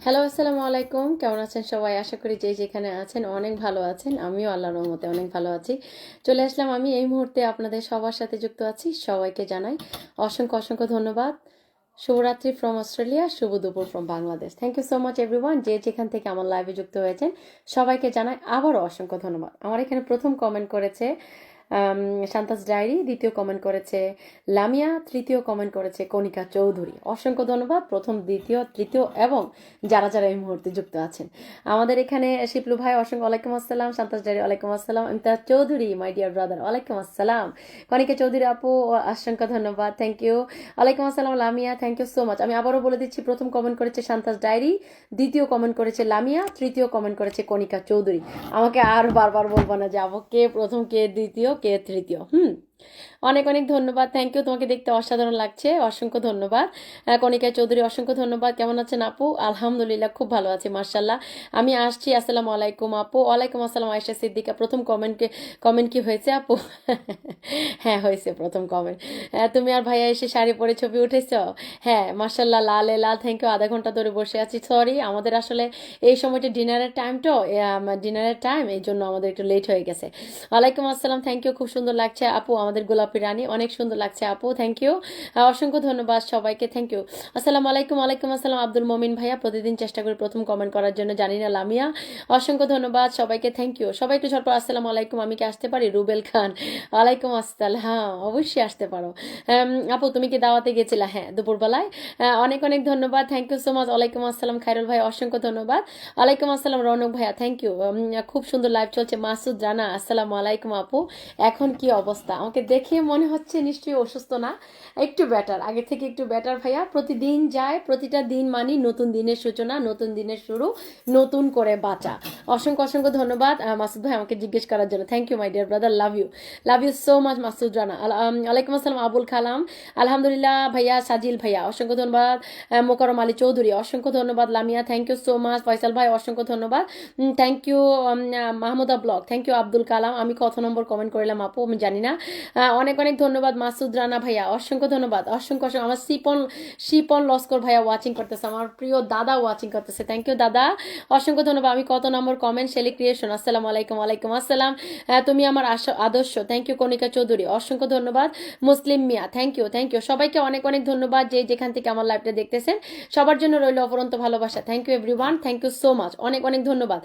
Hello, আসসালামু আলাইকুম। কেমন আছেন সবাই? আশা করি যে যেখানে আছেন অনেক ভালো আছেন। আমিও আল্লাহর রহমতে অনেক ভালো আছি। চলে আসলাম আমি এই মুহূর্তে আপনাদের সবার সাথে যুক্ত আছি। সবাইকে জানাই অসংখ্য অসংখ্য ধন্যবাদ। শুভরাত্রি ফ্রম অস্ট্রেলিয়া, শুভ দুপুর from Bangladesh. Thank you so much everyone, যে যেখান থেকে আমার লাইভে যুক্ত হয়েছেন সবাইকে জানাই আবারও অসংখ্য ধন্যবাদ। আমার এখানে প্রথম কমেন্ট করেছে শান্তাস ডায়েরি, দ্বিতীয় কমেন্ট করেছে লামিয়া, তৃতীয় কমেন্ট করেছে কণিকা চৌধুরী। অসংখ্য ধন্যবাদ প্রথম, দ্বিতীয়, তৃতীয় এবং যারা যারা এই মুহূর্তে যুক্ত আছেন। আমাদের এখানে শিপলু ভাই অসংখ্য ওয়ালাইকুম আসসালাম, শান্তাস ডায়েরি ওয়ালাইকুম আসসালাম, ইমতাজ চৌধুরী মাই ডিয়ার ব্রাদার ওয়ালাইকুম আসসালাম, কণিকা চৌধুরী আপু অসংখ্য ধন্যবাদ, থ্যাংক ইউ, ওয়ালাইকুম আসসালাম Lamia, thank you so much. আমি আবারও বলে দিচ্ছি, প্রথম কমেন্ট করেছে শান্তাস ডায়েরি, দ্বিতীয় কমেন্ট করেছে লামিয়া, তৃতীয় কমেন্ট করেছে কণিকা চৌধুরী। আমাকে আর বারবার বলবো না যে আপু কে প্রথম, কে দ্বিতীয়, কে তৃতীয়। অনেক অনেক ধন্যবাদ, থ্যাংক ইউ। তোমাকে দেখতে অসাধারণ লাগছে, অসংখ্য ধন্যবাদ। কণিকা চৌধুরী অসংখ্য ধন্যবাদ। কেমন আছেন আপু? আলহামদুলিল্লাহ খুব ভালো আছি মার্শাল্লাহ। আমি আসছি। আসসালামু আলাইকুম আপু। ওয়ালাইকুম আসসালাম আয়েশা সিদ্দিকা। প্রথম কমেন্ট কি হয়েছে আপু? হ্যাঁ হয়েছে প্রথম কমেন্ট। তুমি আর ভাইয়া এসে শাড়ি পরে ছবি উঠেছ? হ্যাঁ মার্শাল্লাহ, লালে লাল, থ্যাংক ইউ। আধা ঘন্টা ধরে বসে আছি, সরি আমাদের আসলে এই সময়টা ডিনারের টাইম, তো ডিনারের টাইম, এই জন্য আমাদের একটু লেট হয়ে গেছে। ওয়ালাইকুম আসসালাম, থ্যাংক ইউ। খুব সুন্দর লাগছে আপু, আমাদের গোলাপি রানী অনেক সুন্দর লাগছে আপু, থ্যাংক ইউ। অসংখ্য ধন্যবাদ সবাইকে, থ্যাংক ইউ। আসসালামু আলাইকুম। ওয়ালাইকুম আসসালাম আব্দুল মমিন ভাইয়া, প্রতিদিন চেষ্টা করি প্রথম কমেন্ট করার জন্য, জানি না লামিয়া। অসংখ্য ধন্যবাদ সবাইকে, থ্যাংক ইউ। সবাই একটু ঝটপট আসসালামু আলাইকুম। আমি কি আসতে পারি? রুবেল খান ওয়ালাইকুম আসসালাম, হ্যাঁ অবশ্যই আসতে পারো। আপু তুমি কি দাওয়াতে গেছিলা? হ্যাঁ দুপুরবেলায়। অনেক অনেক ধন্যবাদ, থ্যাংক ইউ সো মাচ। ওয়ালাইকুম আসসালাম খায়রুল ভাই, অসংখ্য ধন্যবাদ। ওয়ালাইকুম আসসালাম রৌনক ভাইয়া, থ্যাংক ইউ। খুব সুন্দর লাইভ চলছে। মাসুদ রানা আসসালামু আলাইকুম আপু, এখন কি অবস্থা? আমাকে দেখে মনে হচ্ছে নিশ্চয়ই অসুস্থ না, একটু বেটার, আগে থেকে একটু বেটার ভাইয়া। প্রতিদিন যায়, প্রতিটা দিন মানি নতুন দিনের সূচনা, নতুন দিনের শুরু, নতুন করে বাঁচা। অসংখ্য অসংখ্য ধন্যবাদ মাসুদ ভাই আমাকে জিজ্ঞেস করার জন্য, thank you my dear brother, love you so much Masud Rana. ওয়ালাইকুম আসসালাম আবুল কালাম, আলহামদুলিল্লাহ ভাইয়া। সাজিল ভাইয়া অসংখ্য ধন্যবাদ। মোকারম আলী চৌধুরী অসংখ্য ধন্যবাদ। Lamia thank you so much. Faisal ভাই অসংখ্য ধন্যবাদ, thank you. Mahmuda blog thank you. Abdul Kalam, আমি কত নম্বর কমেন্ট করলাম আপু আমি জানি না। অনেক অনেক ধন্যবাদ মাসুদ রানা ভাইয়া, অসংখ্য ধন্যবাদ, অসংখ্য অসংখ্য। আমার শিপন লস্কর ভাইয়া ওয়াচিং করতেছে, আমার প্রিয় দাদা ওয়াচিং করতেছে, থ্যাংক ইউ দাদা, অসংখ্য ধন্যবাদ। আমি কত নম্বর কমেন্ট? শেলি ক্রিয়েশন আসসালামু আলাইকুম। ওয়ালাইকুম আসসালাম, তুমি আমার আদর্শ, থ্যাংক ইউ। কণিকা চৌধুরী অসংখ্য ধন্যবাদ। মুসলিম মিয়া থ্যাংক ইউ, থ্যাংক ইউ। সবাইকে অনেক অনেক ধন্যবাদ, যে যেখান থেকে আমার লাইভটা দেখতেছেন সবার জন্য রইল অপরন্ত ভালোবাসা, thank you everyone, thank you so much, অনেক অনেক ধন্যবাদ।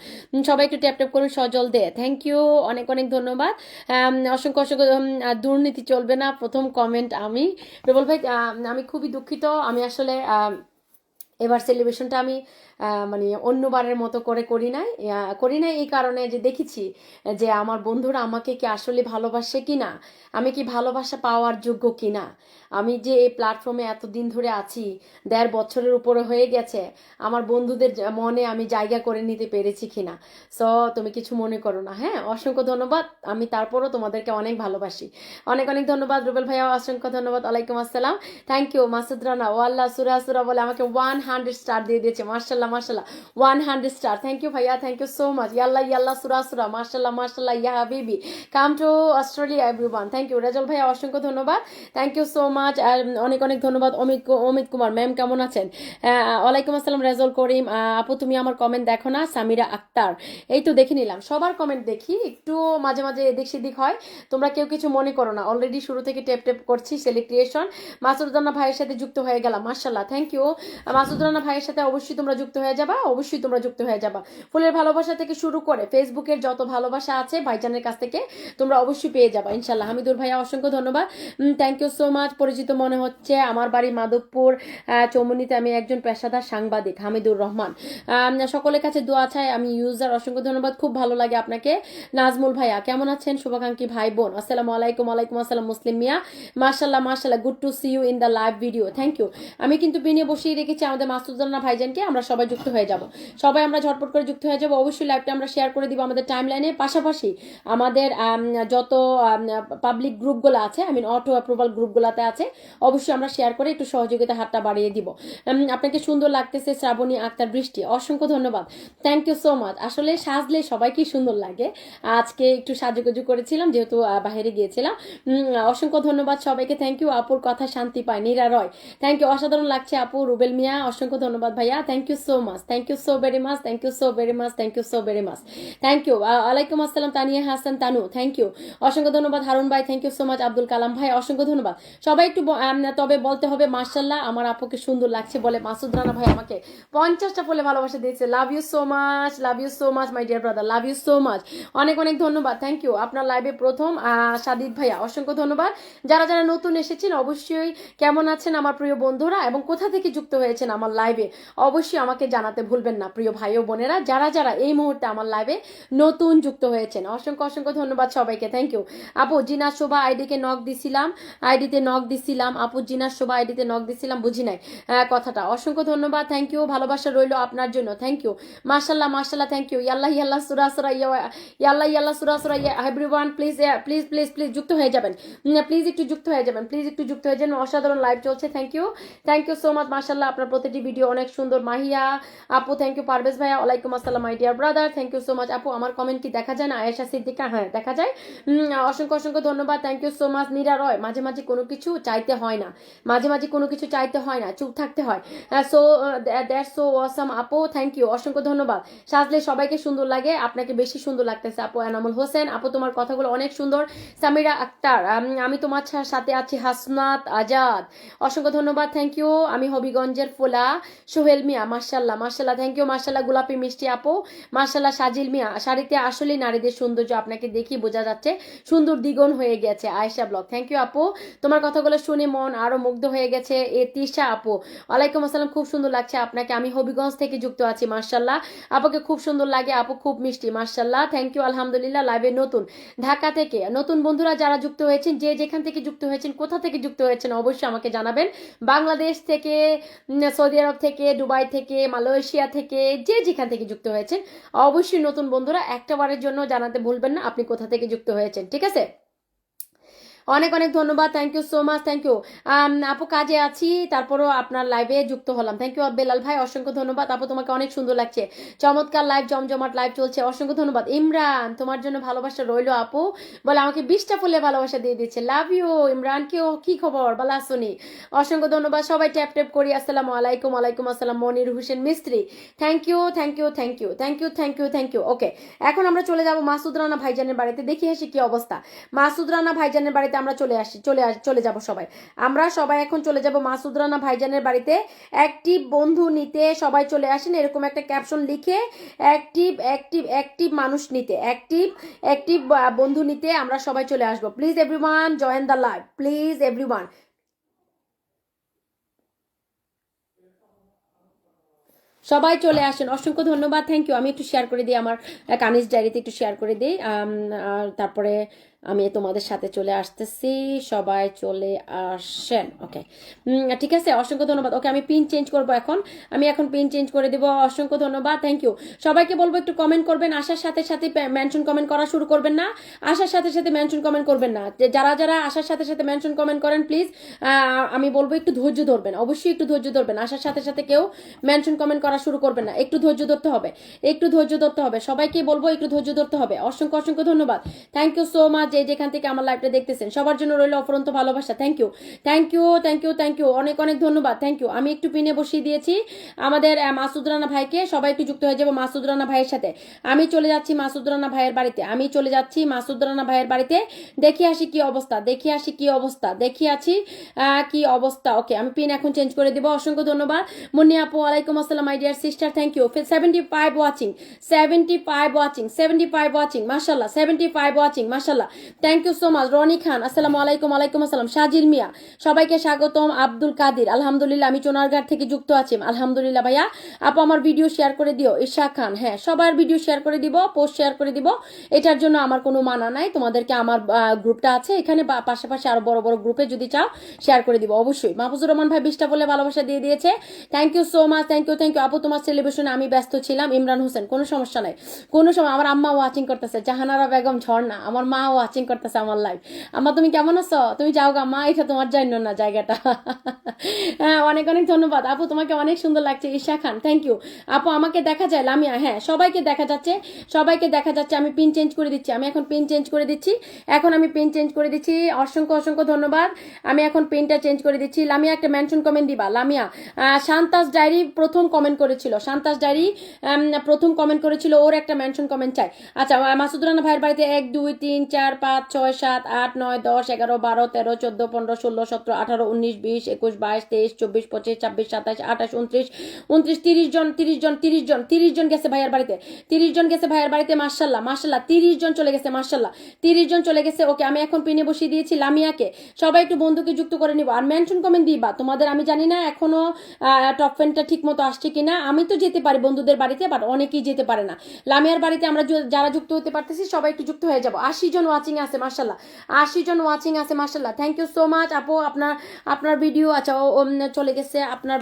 সবাই একটু ট্যাপ ট্যাপ করুন সজল দে, থ্যাংক ইউ, অনেক অনেক ধন্যবাদ। অসংখ্য অসংখ্য দুর্নীতি চলবে না, প্রথম কমেন্ট আমি। রুবল ভাই আমি খুবই দুঃখিত, আমি আসলে এবার সেলিব্রেশনটা আমি মানে অন্যবারের মতো করে করি নাই এই কারণে যে দেখেছি যে আমার বন্ধুরা আমাকে কি আসলে ভালোবাসে কিনা, আমি কি ভালোবাসা পাওয়ার যোগ্য কিনা, আমি যে এই প্ল্যাটফর্মে এতদিন ধরে আছি, 1.5 বছরের উপরে হয়ে গেছে, আমার বন্ধুদের মনে আমি জায়গা করে নিতে পেরেছি কিনা। সো তুমি কিছু মনে করো না, হ্যাঁ অসংখ্য ধন্যবাদ। আমি তারপরও তোমাদেরকে অনেক ভালোবাসি, অনেক অনেক ধন্যবাদ। রুবেল ভাইয়া অসংখ্য ধন্যবাদ, ওয়ালাইকুম আসসালাম, থ্যাংক ইউ। মাসুদ রানা ওয়াল্লাহ সুরা সুরা বলে আমাকে 100 স্টার দিয়ে দিয়েছে, মার্শাল্লাহ মার্শাল্লাহ, 100 স্টার, থ্যাংক ইউ ভাইয়া, থ্যাংক ইউ সো মাচ। ইয়াল্লাহ ইয়াল্লাহ সুরা সুরা, মার্শাল্লাহ মার্শাল্লাহ, ইয়া হাবিবি, come to Australia everyone, thank you. Rezaul ভাইয়া অসংখ্য ধন্যবাদ, থ্যাংক ইউ সো মাচ। আর অনেক অনেক ধন্যবাদ। অমিত কুমার ম্যাম কেমন আছেন? ওয়ালাইকুম আসসালাম রেজল করিম আপু, তুমি আমার কমেন্ট দেখো না? সামিরা আক্তার, এই তো দেখে নিলাম, সবার কমেন্ট দেখি, একটু মাঝে মাঝে এদিক সেদিক হয়, তোমরা কেউ কিছু মনে করো না। অলরেডি শুরু থেকে টেপ টেপ করছি, সেলিব্রেশন। মাসুদ রানা ভাইয়ের সাথে যুক্ত হয়ে গেলাম, মার্শাল্লাহ, থ্যাংক ইউ। মাসুদ মাসুদ রানা ভাইয়ের সাথে অবশ্যই তোমরা যুক্ত হয়ে যাবা, অবশ্যই তোমরা যুক্ত হয়ে যাবা। ফুলের ভালোবাসা থেকে শুরু করে ফেসবুকের যত ভালোবাসা আছে ভাইজানের কাছ থেকে তোমরা অবশ্যই পেয়ে যাবা ইনশাল্লাহ। হামিদুর ভাইয়া অসংখ্য ধন্যবাদ, থ্যাংক ইউ সো মাচ। পরিচিত মনে হচ্ছে, আমার বাড়ি মাধবপুর চৌমুনিতে, আমি একজন পেশাদার সাংবাদিক, হামিদুর রহমান। সকলের কাছে দোয়া চাই আমি ইউজার, অসংখ্য ধন্যবাদ, খুব ভালো লাগে আপনাকে। নাজমুল ভাইয়া কেমন আছেন? শুভাকাঙ্ক্ষী ভাই বোন আসসালামু আলাইকুম। ওয়ালাইকুম আসসালাম মুসলিম মিয়া, মাশাল্লাহ মাশাল্লাহ, good to see you in the live video, thank you. আমি কিন্তু বিনিয়ে বসিয়ে রেখেছি আমাদের মাসুদ রানা ভাইজানকে, আমরা সবাই যুক্ত হয়ে যাব, সবাই আমরা ঝটপট করে যুক্ত হয়ে যাব। অবশ্যই লাইভটা আমরা শেয়ার করে দিব আমাদের টাইম লাইনে, পাশাপাশি আমাদের যত পাবলিক গ্রুপগুলো আছে, আই মিন অটো অ্যাপ্রুভাল গ্রুপগুলোতে আছে, অবশ্যই আমরা শেয়ার করে একটু সহযোগিতা হাতটা বাড়িয়ে দিব। আপনাকে সুন্দর লাগতেছে শ্রাবণী আক্তার বৃষ্টি, অসংখ্য ধন্যবাদ, থ্যাংক ইউ সো মাচ। আসলে সাজলে সবাইকেই সুন্দর লাগে, আজকে একটু সাজুগুজু করেছিলাম যেহেতু বাইরে গিয়েছিলাম। অসংখ্য ধন্যবাদ সবাইকে, থ্যাংক ইউ। আপুর কথা শান্তি পায়, নীরা রয়, থ্যাংক ইউ, অসাধারণ লাগছে আপু। রুবেল মিয়া অসংখ্য ধন্যবাদ ভাইয়া, thank you so much, thank you so very much, thank you so very much, thank you so very much, thank you. ওয়ালাইকুম আসসালাম তানিয়া হাসান তানু, থ্যাংক ইউ, অসংখ্য ধন্যবাদ। হারুন ভাই thank you so much. Abdul Kalam ভাই অসংখ্য ধন্যবাদ। সবাই একটু তবে বলতে হবে মাশাল্লাহ আমার আপুকে সুন্দর লাগছে বলে মাসুদ রানা ভাই আমাকে 50টা ফুলে ভালোবাসা দিয়েছে, love you so much, love you so much my dear brother, love you so much, অনেক অনেক ধন্যবাদ, থ্যাংক ইউ। আপনার লাইভে প্রথম সাদিদ ভাইয়া অসংখ্য ধন্যবাদ। যারা যারা নতুন এসেছেন অবশ্যই কেমন আছেন আমার প্রিয় বন্ধুরা এবং কোথা থেকে যুক্ত হয়েছেন আমার লাইভে অবশ্যই আমাকে জানাতে ভুলবেন না প্রিয় ভাই ও বোনেরা, যারা যারা এই মুহূর্তে আমার লাইভে নতুন যুক্ত হয়েছেন, অসংখ্য অসংখ্য ধন্যবাদ সবাইকে, থ্যাংক ইউ। আপু জিনা শোভা আইডিকে নক দিছিলাম, আইডিতে নক দিছিলাম, আপু জিনা শোভা আইডিতে নক দিছিলাম, বুঝি নাই কথাটা, অসংখ্য ধন্যবাদ, থ্যাংক ইউ, ভালোবাসা রইল আপনার জন্য, থ্যাংক ইউ, মাশাল্লাহ মাশাল্লাহ, থ্যাংক ইউ। ইয়াল্লাহ ইয়াল্লাহ সুরা সুরা ইয়াল্লাহ ইয়াল্লাহ সুরা সুরা everyone please please please please যুক্ত হয়ে যাবেন, প্লিজ একটু যুক্ত হয়ে যাবেন, প্লিজ একটু যুক্ত হয়ে যাবেন, অসাধারণ লাইভ চলছে, থ্যাংক ইউ সো মাচ, মাশাল্লাহ আপনার প্রতিটি ভিডিও অনেক সুন্দর। মাহিয়া আপু থ্যাংক ইউ, পারভেজ ভাইয়া ওয়ালাইকুম আসসালাম my dear brother, thank you so much. আপু আমার কমেন্ট কি দেখা যায় না? আয়েশা সিদ্দিকা, হ্যাঁ দেখা যায়, অসংখ্য অসংখ্য ধন্যবাদ, thank you so much. Nira রয় মাঝে মাঝে কোনো কিছু চাইতে হয় না, মাঝে মাঝে কোনো কিছু চাইতে হয় না, চুপ থাকতে হয়, সো দ্যাটস সো অসাম আপু, থ্যাংক ইউ, অসংখ্য ধন্যবাদ। সাজলে সবাইকে সুন্দর লাগে, আপনাকে বেশি সুন্দর লাগতেছে আপু। এনামুল হোসেন আপু তোমার কথাগুলো অনেক সুন্দর। সামিরা আক্তার আমি তোমার সাথে আছি। হাসনাত আজাদ অসংখ্য ধন্যবাদ, থ্যাংক ইউ। আমি হবিগঞ্জের ফোলা। সোহেল মিয়া মাশাল্লাহ মাশাল্লাহ, থ্যাংক ইউ, মাশাল্লাহ। গোলাপি মিষ্টি আপু মাশাল্লাহ। সাজিল মিয়া শাড়িতে আসলে নারীদের সৌন্দর্য আপনাকে দেখি বোঝা যাচ্ছে, সুন্দর দ্বিগুণ হয়ে গেছে। আয়েশা ব্লগ থ্যাংক ইউ আপু, তোমার কথাগুলো শুনে মন আরো মুগ্ধ হয়ে গেছে। এ তিশা আপু ওয়ালাইকুম আসসালাম, খুব সুন্দর লাগছে আপনাকে, আমি হবিগঞ্জ থেকে যুক্ত আছি, মাশাল্লাহ আপুকে খুব সুন্দর লাগে, আপু খুব মিষ্টি, মাশাল্লাহ, থ্যাংক ইউ। আলহামদুলিল্লাহ লাইভে নতুন ঢাকা থেকে নতুন বন্ধুরা যারা যুক্ত হয়েছেন, যে যেখান থেকে যুক্ত হয়েছেন, কোথা থেকে যুক্ত হয়েছেন অবশ্যই আমাকে জানাবেন। বাংলাদেশ থেকে, সৌদি আরব থেকে, দুবাই থেকে, মালয়েশিয়া থেকে, যে যেখান থেকে যুক্ত হয়েছেন অবশ্যই নতুন বন্ধুরা একটা বারের জন্য জানাতে ভুলবেন না আপনি কোথা থেকে যুক্ত হয়েছেন, ঠিক আছে? অনেক অনেক ধন্যবাদ, thank you so much, thank you. আপু কাজে আছি তারপরও আপনার লাইভে যুক্ত হলাম, থ্যাংক ইউ। বেলাল ভাই অসংখ্য ধন্যবাদ, আপু তোমাকে অনেক সুন্দর লাগছে, চমৎকার লাইভ, জমজমাট লাইভ চলছে, অসংখ্য ধন্যবাদ। ইমরান তোমার জন্য ভালোবাসা রইলো আপু, বলে আমাকে 20টা ফুলে ভালোবাসা দিয়ে দিচ্ছে, লাভ ইউ ইমরান। কি খবর বালা শুনি, অসংখ্য ধন্যবাদ। সবাই ট্যাপ ট্যাপ করি, আসসালামু আলাইকুম। ওয়ালাইকুম আসসালাম। মনির হোসেন মিস্ত্রি thank you thank you thank you thank you thank you thank you. ওকে এখন আমরা চলে যাব মাসুদ রানা ভাইজানের বাড়িতে, দেখি আসি কি অবস্থা। মাসুদ রানা ভাইজানের বাড়িতে আমরা চলে যাব সবাই, আমরা সবাই এখন চলে যাব মাসুদ রানা ভাইজানের বাড়িতে। অ্যাক্টিভ বন্ধু নিতে সবাই চলে আসেন, এরকম একটা ক্যাপশন লিখে অ্যাক্টিভ অ্যাক্টিভ অ্যাক্টিভ মানুষ নিতে, অ্যাক্টিভ অ্যাক্টিভ বন্ধু নিতে আমরা সবাই চলে আসবো। Please everyone join the live, please everyone. সবাই চলে আসেন, অসংখ্য ধন্যবাদ, থ্যাংক ইউ। আমি একটু শেয়ার করে দিই, আমার কানিজ ডায়েরিতে একটু শেয়ার করে দিই, তারপরে আমি তোমাদের সাথে চলে আসতেছি, সবাই চলে আসেন। ওকে ঠিক আছে, অসংখ্য ধন্যবাদ। ওকে আমি পিন চেঞ্জ করব এখন, আমি এখন পিন চেঞ্জ করে দেবো। অসংখ্য ধন্যবাদ, থ্যাংক ইউ। সবাইকে বলবো একটু কমেন্ট করবেন, আসার সাথে সাথে মেনশন কমেন্ট করা শুরু করবেন না, আসার সাথে সাথে মেনশন কমেন্ট করবেন না, যারা যারা আসার সাথে সাথে মেনশন কমেন্ট করেন প্লিজ আমি বলবো একটু ধৈর্য ধরবেন, অবশ্যই একটু ধৈর্য ধরবেন, আসার সাথে সাথে কেউ মেনশন কমেন্ট করা শুরু করবেন না, একটু ধৈর্য ধরতে হবে, একটু ধৈর্য ধরতে হবে, সবাইকে বলবো একটু ধৈর্য ধরতে হবে। অসংখ্য অসংখ্য ধন্যবাদ, থ্যাংক ইউ সো মাচ। যে যেখান থেকে আমার লাইভটা দেখতেছেন সবার জন্য রইল অফুরন্ত ভালোবাসা। Thank you, thank you, thank you, thank you, অনেক অনেক ধন্যবাদ। Thank you. আমি একটু পিনে বসিয়ে দিয়েছি আমাদের মাসুদ রানা ভাইকে। সবাই একটু যুক্ত হয়ে যাবো মাসুদ রানা ভাইয়ের সাথে। আমি চলে যাচ্ছি মাসুদ রানা ভাইয়ের বাড়িতে, আমি চলে যাচ্ছি মাসুদ রানা ভাইয়ের বাড়িতে। দেখি আসি কি অবস্থা, দেখি আসি কি অবস্থা, দেখি আছি কি অবস্থা। ওকে, আমি পিন এখন চেঞ্জ করে দিব। অসংখ্য ধন্যবাদ মুন্নি আপু, ওয়ালাইকুম আসসালাম my dear sister, thank you. 75 watching, 75 watching, 75 watching, মাশাল্লাহ, 75 ওয়াচিং, মাশাল্লাহ, thank you so much. Roni খান, আসসালামু আলাইকুম। ওয়ালাইকুম আসসালাম। সাজিল মিয়া, সবাইকে স্বাগতম। আব্দুল কাদির, আলহামদুলিল্লাহ, আমি চোনারঘাট থেকে যুক্ত আছি, আলহামদুলিল্লাহ ভাইয়া। আপু আমার ভিডিও শেয়ার করে দিও। ঈশা খান, হ্যাঁ সবার ভিডিও শেয়ার করে দিব, পোস্ট শেয়ার করে দিব, এটার জন্য আমার কোনো মানা নাই। তোমাদেরকে আমার গ্রুপটা আছে এখানে, পাশাপাশি আরো বড় বড় গ্রুপে যদি চাও শেয়ার করে দিব অবশ্যই। মাহফুজুর রহমান ভাই 20টা বলে ভালোবাসা দিয়ে দিয়েছে, thank you so much, thank you, thank you. আপু তোমার সেলিব্রেশনে আমি ব্যস্ত ছিলাম। ইমরান হোসেন, কোনো সমস্যা নাই, কোনো সময়। আমার আম্মা ওয়াচিং করতেছে, জাহানারা বেগম ঝর্ণা, আমার মা ওয়াচিং করতেছে আমার লাইভ। আম্মা তুমি কেমন আছো? তুমি যাও গা মা, এটা তোমার জন্য না জায়গাটা। হ্যাঁ অনেক অনেক ধন্যবাদ আপু, তোমাকে অনেক সুন্দর লাগছে। ঈশা খান, থ্যাংক ইউ আপু। আমাকে দেখা যায় লামিয়া, হ্যাঁ সবাইকে দেখা যাচ্ছে, সবাইকে দেখা যাচ্ছে। আমি পিন চেঞ্জ করে দিচ্ছি, আমি এখন পিন চেঞ্জ করে দিচ্ছি, এখন আমি পিন চেঞ্জ করে দিচ্ছি। অসংখ্য অসংখ্য ধন্যবাদ। আমি এখন পিনটা চেঞ্জ করে দিচ্ছি। লামিয়া একটা মেনশন কমেন্ট দিবা। লামিয়া শান্তাস ডায়েরি প্রথম কমেন্ট করেছিল, শান্তাস ডায়েরি প্রথম কমেন্ট করেছিল, ওর একটা মেনশন কমেন্ট চাই। আচ্ছা মাসুদ রানা ভাইয়ের বাড়িতে 1 2 3 4 5 6 7 8 9 10 11 12 13 14 15 16 17 18 19 20 21 22 23 24 25 26 27 28 29 29 30 জন, 30 জন, 30 জন, 30 জন গেছে ভাইয়ের বাড়িতে, 30 জন গেছে ভাইয়ের বাড়িতে, মাশাল্লাহ মাশাল্লাহ, 30 জন চলে গেছে, মাশাল্লাহ 30 জন চলে গেছে। ওকে, আমি এখন পিনে বসিয়ে দিয়েছি লামিয়াকে। সবাই একটু বন্ধুকে যুক্ত করে নিব আর মেনশন কমেন্ট দিবা। তোমাদের আমি জানি না এখনো টপ ফ্রেন্ডটা ঠিক মতো আসছে কিনা। আমি তো যেতে পারি বন্ধুদের বাড়িতে, বাট অনেকেই যেতে পারে না। লামিয়ার বাড়িতে আমরা যারা যুক্ত হতে পারতেছি সবাই একটু যুক্ত হয়ে যাবো। 80 জন ওয়াচিং আছে, মাশাল্লাহ 80 জন ওয়াচিং আছে, মাশাল্লাহ, থ্যাংক ইউ সো মাচ আপু। আপনার ভিডিও, আচ্ছা চলে গেছে আপনার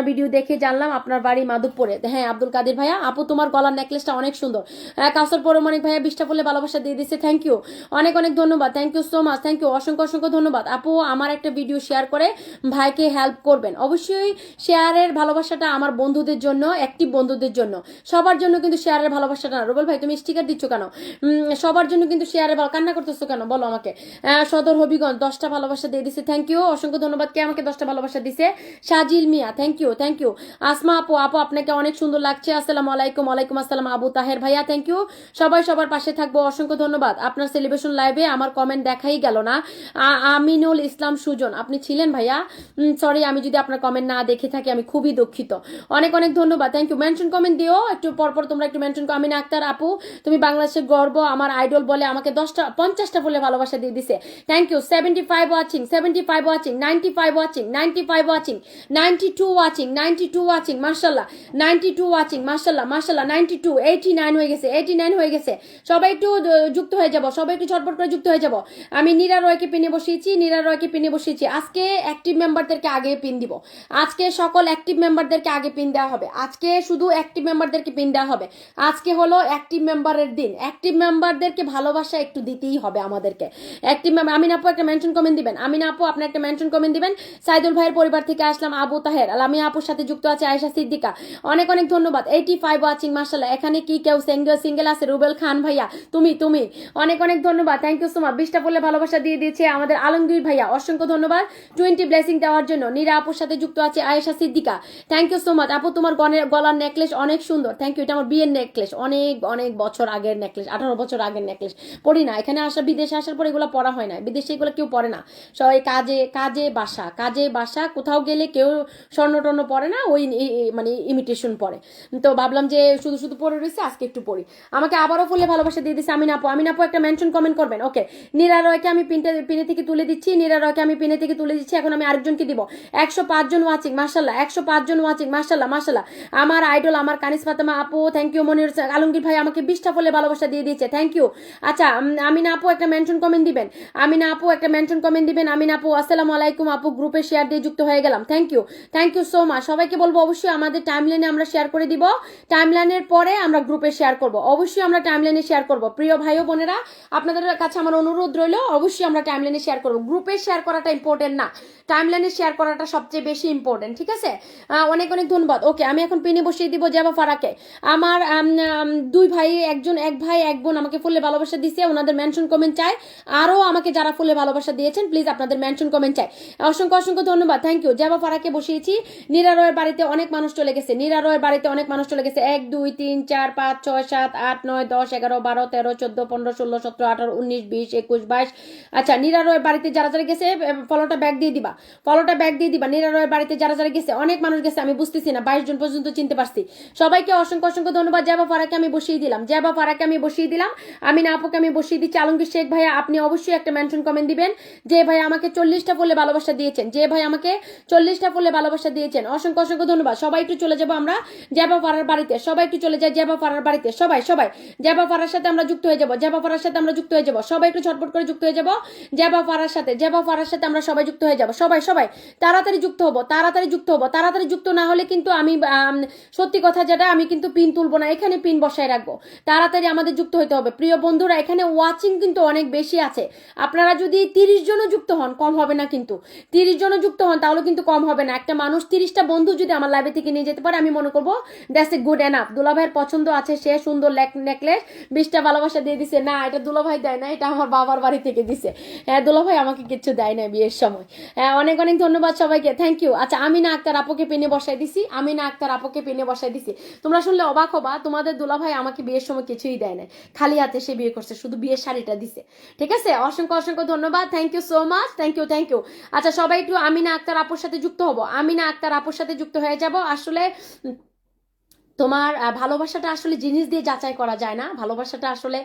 ভিডিও দেখে জানলাম আপনার বাড়ি মাধবপুরে। হ্যাঁ আব্দুল কাদির ভাইয়া, আপু তোমার গলার নেকলেসটা অনেক সুন্দর। কাউসার পরমানিক ভাইয়া 20টা বলে ভালোবাসা দিয়ে দিচ্ছে, থ্যাংক ইউ, অনেক অনেক ধন্যবাদ, thank you so much, thank you, অসংখ্য অসংখ্য ধন্যবাদ আপু। আমার একটা ভিডিও শেয়ার করে ভাইকে হেল্প করবেন অবশ্যই। শেয়ারের ভালোবাসাটা আমার বন্ধুদের জন্য, অ্যাক্টিভ বন্ধুদের জন্য, সবার জন্য কিন্তু শেয়ারের ভালোবাসাটা না। রুবেল ভাই তুমি স্টিকার দিচ্ছ কেন? সবার জন্য কিন্তু শেয়ারের কান্না করতেছো কেন বলো আমাকে? সদর হবিগঞ্জ 10টা ভালোবাসা দিয়ে দিছে, থ্যাংক ইউ, অসংখ্য ধন্যবাদ। কে আমাকে 10টা ভালোবাসা দিছে? সাজিল মিয়া, thank you, thank you. Asma আপু, আপনাকে অনেক সুন্দর লাগছে, আসসালামু আলাইকুম। ওয়ালাইকুম আসসালাম। আবু তাহের ভাইয়া, থ্যাংক ইউ। সবাই সবার পাশে থাকবো, অসংখ্য ধন্যবাদ। আপনার সেলিব্রেশন লাইভে আমার কমেন্ট দেখাই গেল না। আমিনুল ইসলাম সুজন, আপনি ছিলেন ভাইয়া? সরি, আমি যদি আপনার কমেন্ট না দেখে থাকি আমি খুবই দুঃখিত। অনেক অনেক ধন্যবাদ, থ্যাংক ইউ। মেনশন কমেন্ট দিও একটু পরপর, তোমরা একটু মেনশন করো। আমিনা আক্তার আপু, তুমি বাংলাদেশের গর্ব, আমার আইডল বলে আমাকে 50টা বলে ভালোবাসা দিয়ে দিছে, thank you. 75 watching, 75 watching, 95 watching, 95 watching, 92 watching, 92 watching, মাশাল্লাহ 92 ওয়াচিং, মাশাল্লাহ মাশাল্লাহ, 92, 89 হয়ে গেছে, 89 হয়ে গেছে। সবাই একটু যুক্ত হয়ে যাব, সবাই একটু ঝটপট করে যুক্ত হয়ে যাব। আমি নীরা রয়কে পিনে বসিয়েছি, নীরা রয়কে পিনে বসিয়েছি। আজকে অ্যাক্টিভ মেম্বারদেরকে আগে পিন দিব, আজকে সকল অ্যাক্টিভ মেম্বারদেরকে আগে পিন দেওয়া হবে, আজকে শুধু অ্যাক্টিভ মেম্বারদেরকে পিন দেওয়া হবে। আজকে হলো অ্যাক্টিভ মেম্বারের দিন, অ্যাক্টিভ মেম্বারদেরকে ভালোবাসা একটু দিতেই হবে আমাদেরকে। অ্যাক্টিভ মেম্বার আমিন আপু একটা মেনশন কমেন্ট দিবেন, আমিন আপু আপনি একটা মেনশন কমেন্ট দিবেন। সাইদুল ভাইয়ের পরিবার থেকে আসলাম, আবু তাহের, লামিয়া আপুর সাথে যুক্ত আছে আয়েশা সিদ্দিকা, অনেক অনেক ধন্যবাদ। 85 ওয়াচিং, মাশাআল্লাহ। এখানে কি কেউ সিঙ্গেল আছে? রুবেল খান ভাইয়া, তুমি অনেক অনেক ধন্যবাদ, থ্যাংক ইউ সো মাচ। 20টা বলে ভালোবাসা দিয়ে দিয়েছে আমাদের আলমগীর ভাইয়া, অসংখ্য ধন্যবাদ 20 ব্লেসিং দেওয়ার জন্য। নীরা আপুর সাথে যুক্ত আছে Ayesha Siddiqa, thank you so much আপু। তোমার গলার নেকলেস অনেক সুন্দর, থ্যাংক ইউ। এটা আমার বিয়ের নেকলেস, অনেক অনেক বছর আগের নেকলেস, 18 বছর আগের নেকলেস। পড়ি না, এখানে বিদেশে আসার পর এগুলো পড়া হয় না, বিদেশে এগুলো কেউ পড়ে না, সবাই কাজে বাসা, কোথাও গেলে কেউ স্বর্ণ টর্ণ পড়ে না, ওই মানে ইমিটেশন পড়ে। তো ভাবলাম যে শুধু শুধু পড়ে রয়েছে, আজকে একটু পড়ি। আমাকে আবারও ফুলে ভালোবাসা দিয়ে দিচ্ছে আমিন আপু একটা মেনশন কমেন্ট করবেন। ওকে, নীরা রয়কে আমি পিনে থেকে তুলে দিচ্ছি, নীরা রয়কে আমি পিনে থেকে তুলে দিচ্ছি। এখন আমি আরেকজনকে দিব। 105 জন ওয়াচিং, মাশাল্লাহ 105 জন ওয়াচিং, মাশাল্লাহ মাশাল্লাহ। আমার আইডল, আমার কানিস ফাতেমা আপু, থ্যাংক ইউ। মনির আলমগীর ভাই আমাকে 20টা ফুলে ভালোবাসা দিয়ে দিয়েছে, থ্যাংক ইউ। আচ্ছা আমিনা আপু একটা মেনশন কমেন্ট দিবেন, আমিনা আপু একটা মেনশন কমেন্ট দিবেন। আমিনা আপু, আসসালামু আলাইকুম আপু, গ্রুপে শেয়ার দিয়ে যুক্ত হয়ে গেলাম, থ্যাংক ইউ সো মাচ। সবাইকে বলবো অবশ্যই আমাদের টাইমলাইনে আমরা শেয়ার করে দিব, টাইমলাইনের পরে আমরা গ্রুপে শেয়ার করব, অবশ্যই আমরা টাইমলাইনে শেয়ার করব। প্রিয় ভাই ও বোনেরা, আপনাদের কাছে আমার অনুরোধ রইল, অবশ্যই আমরা টাইমলাইনে শেয়ার করব। গ্রুপে শেয়ার করাটা ইম্পর্টেন্ট না, টাইমলাইনে শেয়ার করাটা সবচেয়ে বেশি ইম্পর্টেন্ট, ঠিক আছে? অনেক অনেক ধন্যবাদ। ওকে, আমি এখন পিনে বসিয়ে দিব জাবা ফারাকে। আমার দুই ভাই, এক ভাই এক বোন আমাকে ফুলে ভালোবাসা দিচ্ছে। দিছে ওনাদের মেনশন কমেন্ট চাই, আরও আমাকে যারা ফুলে ভালোবাসা দিয়েছেন প্লিজ আপনাদের মেনশন কমেন্ট চাই। অসংখ্য অসংখ্য ধন্যবাদ, থ্যাংক ইউ। জেবা ফারাকে বসিয়েছি, নীরা রয়ের বাড়িতে অনেক মানুষ চলে গেছে, নীরা রয়ের বাড়িতে অনেক মানুষ চলে গেছে, 1 2 3 4 5 6 7 8 9 10 11 12 13 14 15 16 17 18 19 20 21 22। আচ্ছা, নীরা রয়ের বাড়িতে যারা যারা গেছে ফলোটা ব্যাক দিয়ে দিবা, ফলোটা ব্যাক দিয়ে দিবা। নীরা রয়ের বাড়িতে যারা যারা গেছে অনেক মানুষ গেছে, আমি বুঝতেছি না, 22 জন পর্যন্ত চিনতে পারছি। সবাইকে অসংখ্য অসংখ্য ধন্যবাদ। জেবা ফারাকে আমি বসিয়ে দিলাম, জেবা ফারাকে আমি বসিয়ে দিলাম, আমি না আপুকে আমি বসিয়ে দিচ্ছি। আলমগীর শেখ ভাইয়া আপনি অবশ্যই একটা মেনশন কমেন্ট দিবেন, যে ভাই আমাকে 40টা ফুলে ভালোবাসা দিয়েছেন, যে ভাই আমাকে 40টা ফুলে ভালোবাসা দিয়েছেন, অসংখ্য অসংখ্য ধন্যবাদ। সবাই একটু চলে যাবো আমরা জেবা ফারার বাড়িতে, সবাই একটু চলে যাই জেবা ফারার বাড়িতে, সবাই সবাই জেবা ফারার সাথে আমরা যুক্ত হয়ে যাবো, জেবা ফারার সাথে আমরা যুক্ত হয়ে যাবো, সবাই একটু ঝটপট করে যুক্ত হয়ে যাবো জেবা ফারার সাথে, জেবা ফারার সাথে আমরা সবাই যুক্ত হয়ে যাবো, সবাই সবাই তাড়াতাড়ি যুক্ত হবো, তাড়াতাড়ি যুক্ত হবো। তাড়াতাড়ি যুক্ত না হলে কিন্তু আমি সত্যি কথা যেটা, আমি কিন্তু পিন তুলবো না, এখানে পিন বসায় রাখবো। তাড়াতাড়ি আমাদের যুক্ত হইতে হবে প্রিয় বন্ধুরা। এখানে ওয়াচিং কিন্তু অনেক বেশি আছে, আপনারা যদি 30 জনও যুক্ত হন কম হবে না, কিন্তু 30 জনও যুক্ত হন তাহলে কিন্তু কম হবে না। একটা মানুষ 30টা বন্ধু যদি আমার লাইভে থেকে নিয়ে যেতে পারে, আমি মনে করবো দ্যাটস এ গুড এনাফ। দুলাভাইয়ের পছন্দ আছে, সে সুন্দর নেকলেস 20টা ভালোবাসা দিয়ে দিছে। না, এটা দুলাভাই দেয় না, এটা আমার বাবার বাড়ি থেকে দিছে। হ্যাঁ, দুলাভাই আমাকে কিছু দেয় না বিয়ের সময়। হ্যাঁ, অনেক অনেক ধন্যবাদ সবাইকে, থ্যাংক ইউ। আচ্ছা, আমিনা আক্তার আপুকে পেনে বসাই দিছি, আমিনা আক্তার আপুকে পেনে বসাই দিছি। তোমরা শুনলে অবাক হবা, তোমাদের দুলাভাই আমাকে বিয়ের সময় কিছুই দেয় না, খালি হাতে সে বিয়ে করছে, শুধু বিয়ের শাড়িটা দিছে। ঠিক আছে, অসংখ্য অসংখ্য ধন্যবাদ, thank you so much, thank you thank you. আচ্ছা, সবাই একটু আমিনা আক্তার আপুর সাথে যুক্ত হবো, আমিনা আক্তার আপুর সাথে যুক্ত হয়ে যাব। আসলে তোমার ভালোবাসাটা আসলে জিনিস দিয়ে যাচাই করা যায় না, ভালোবাসাটা আসলে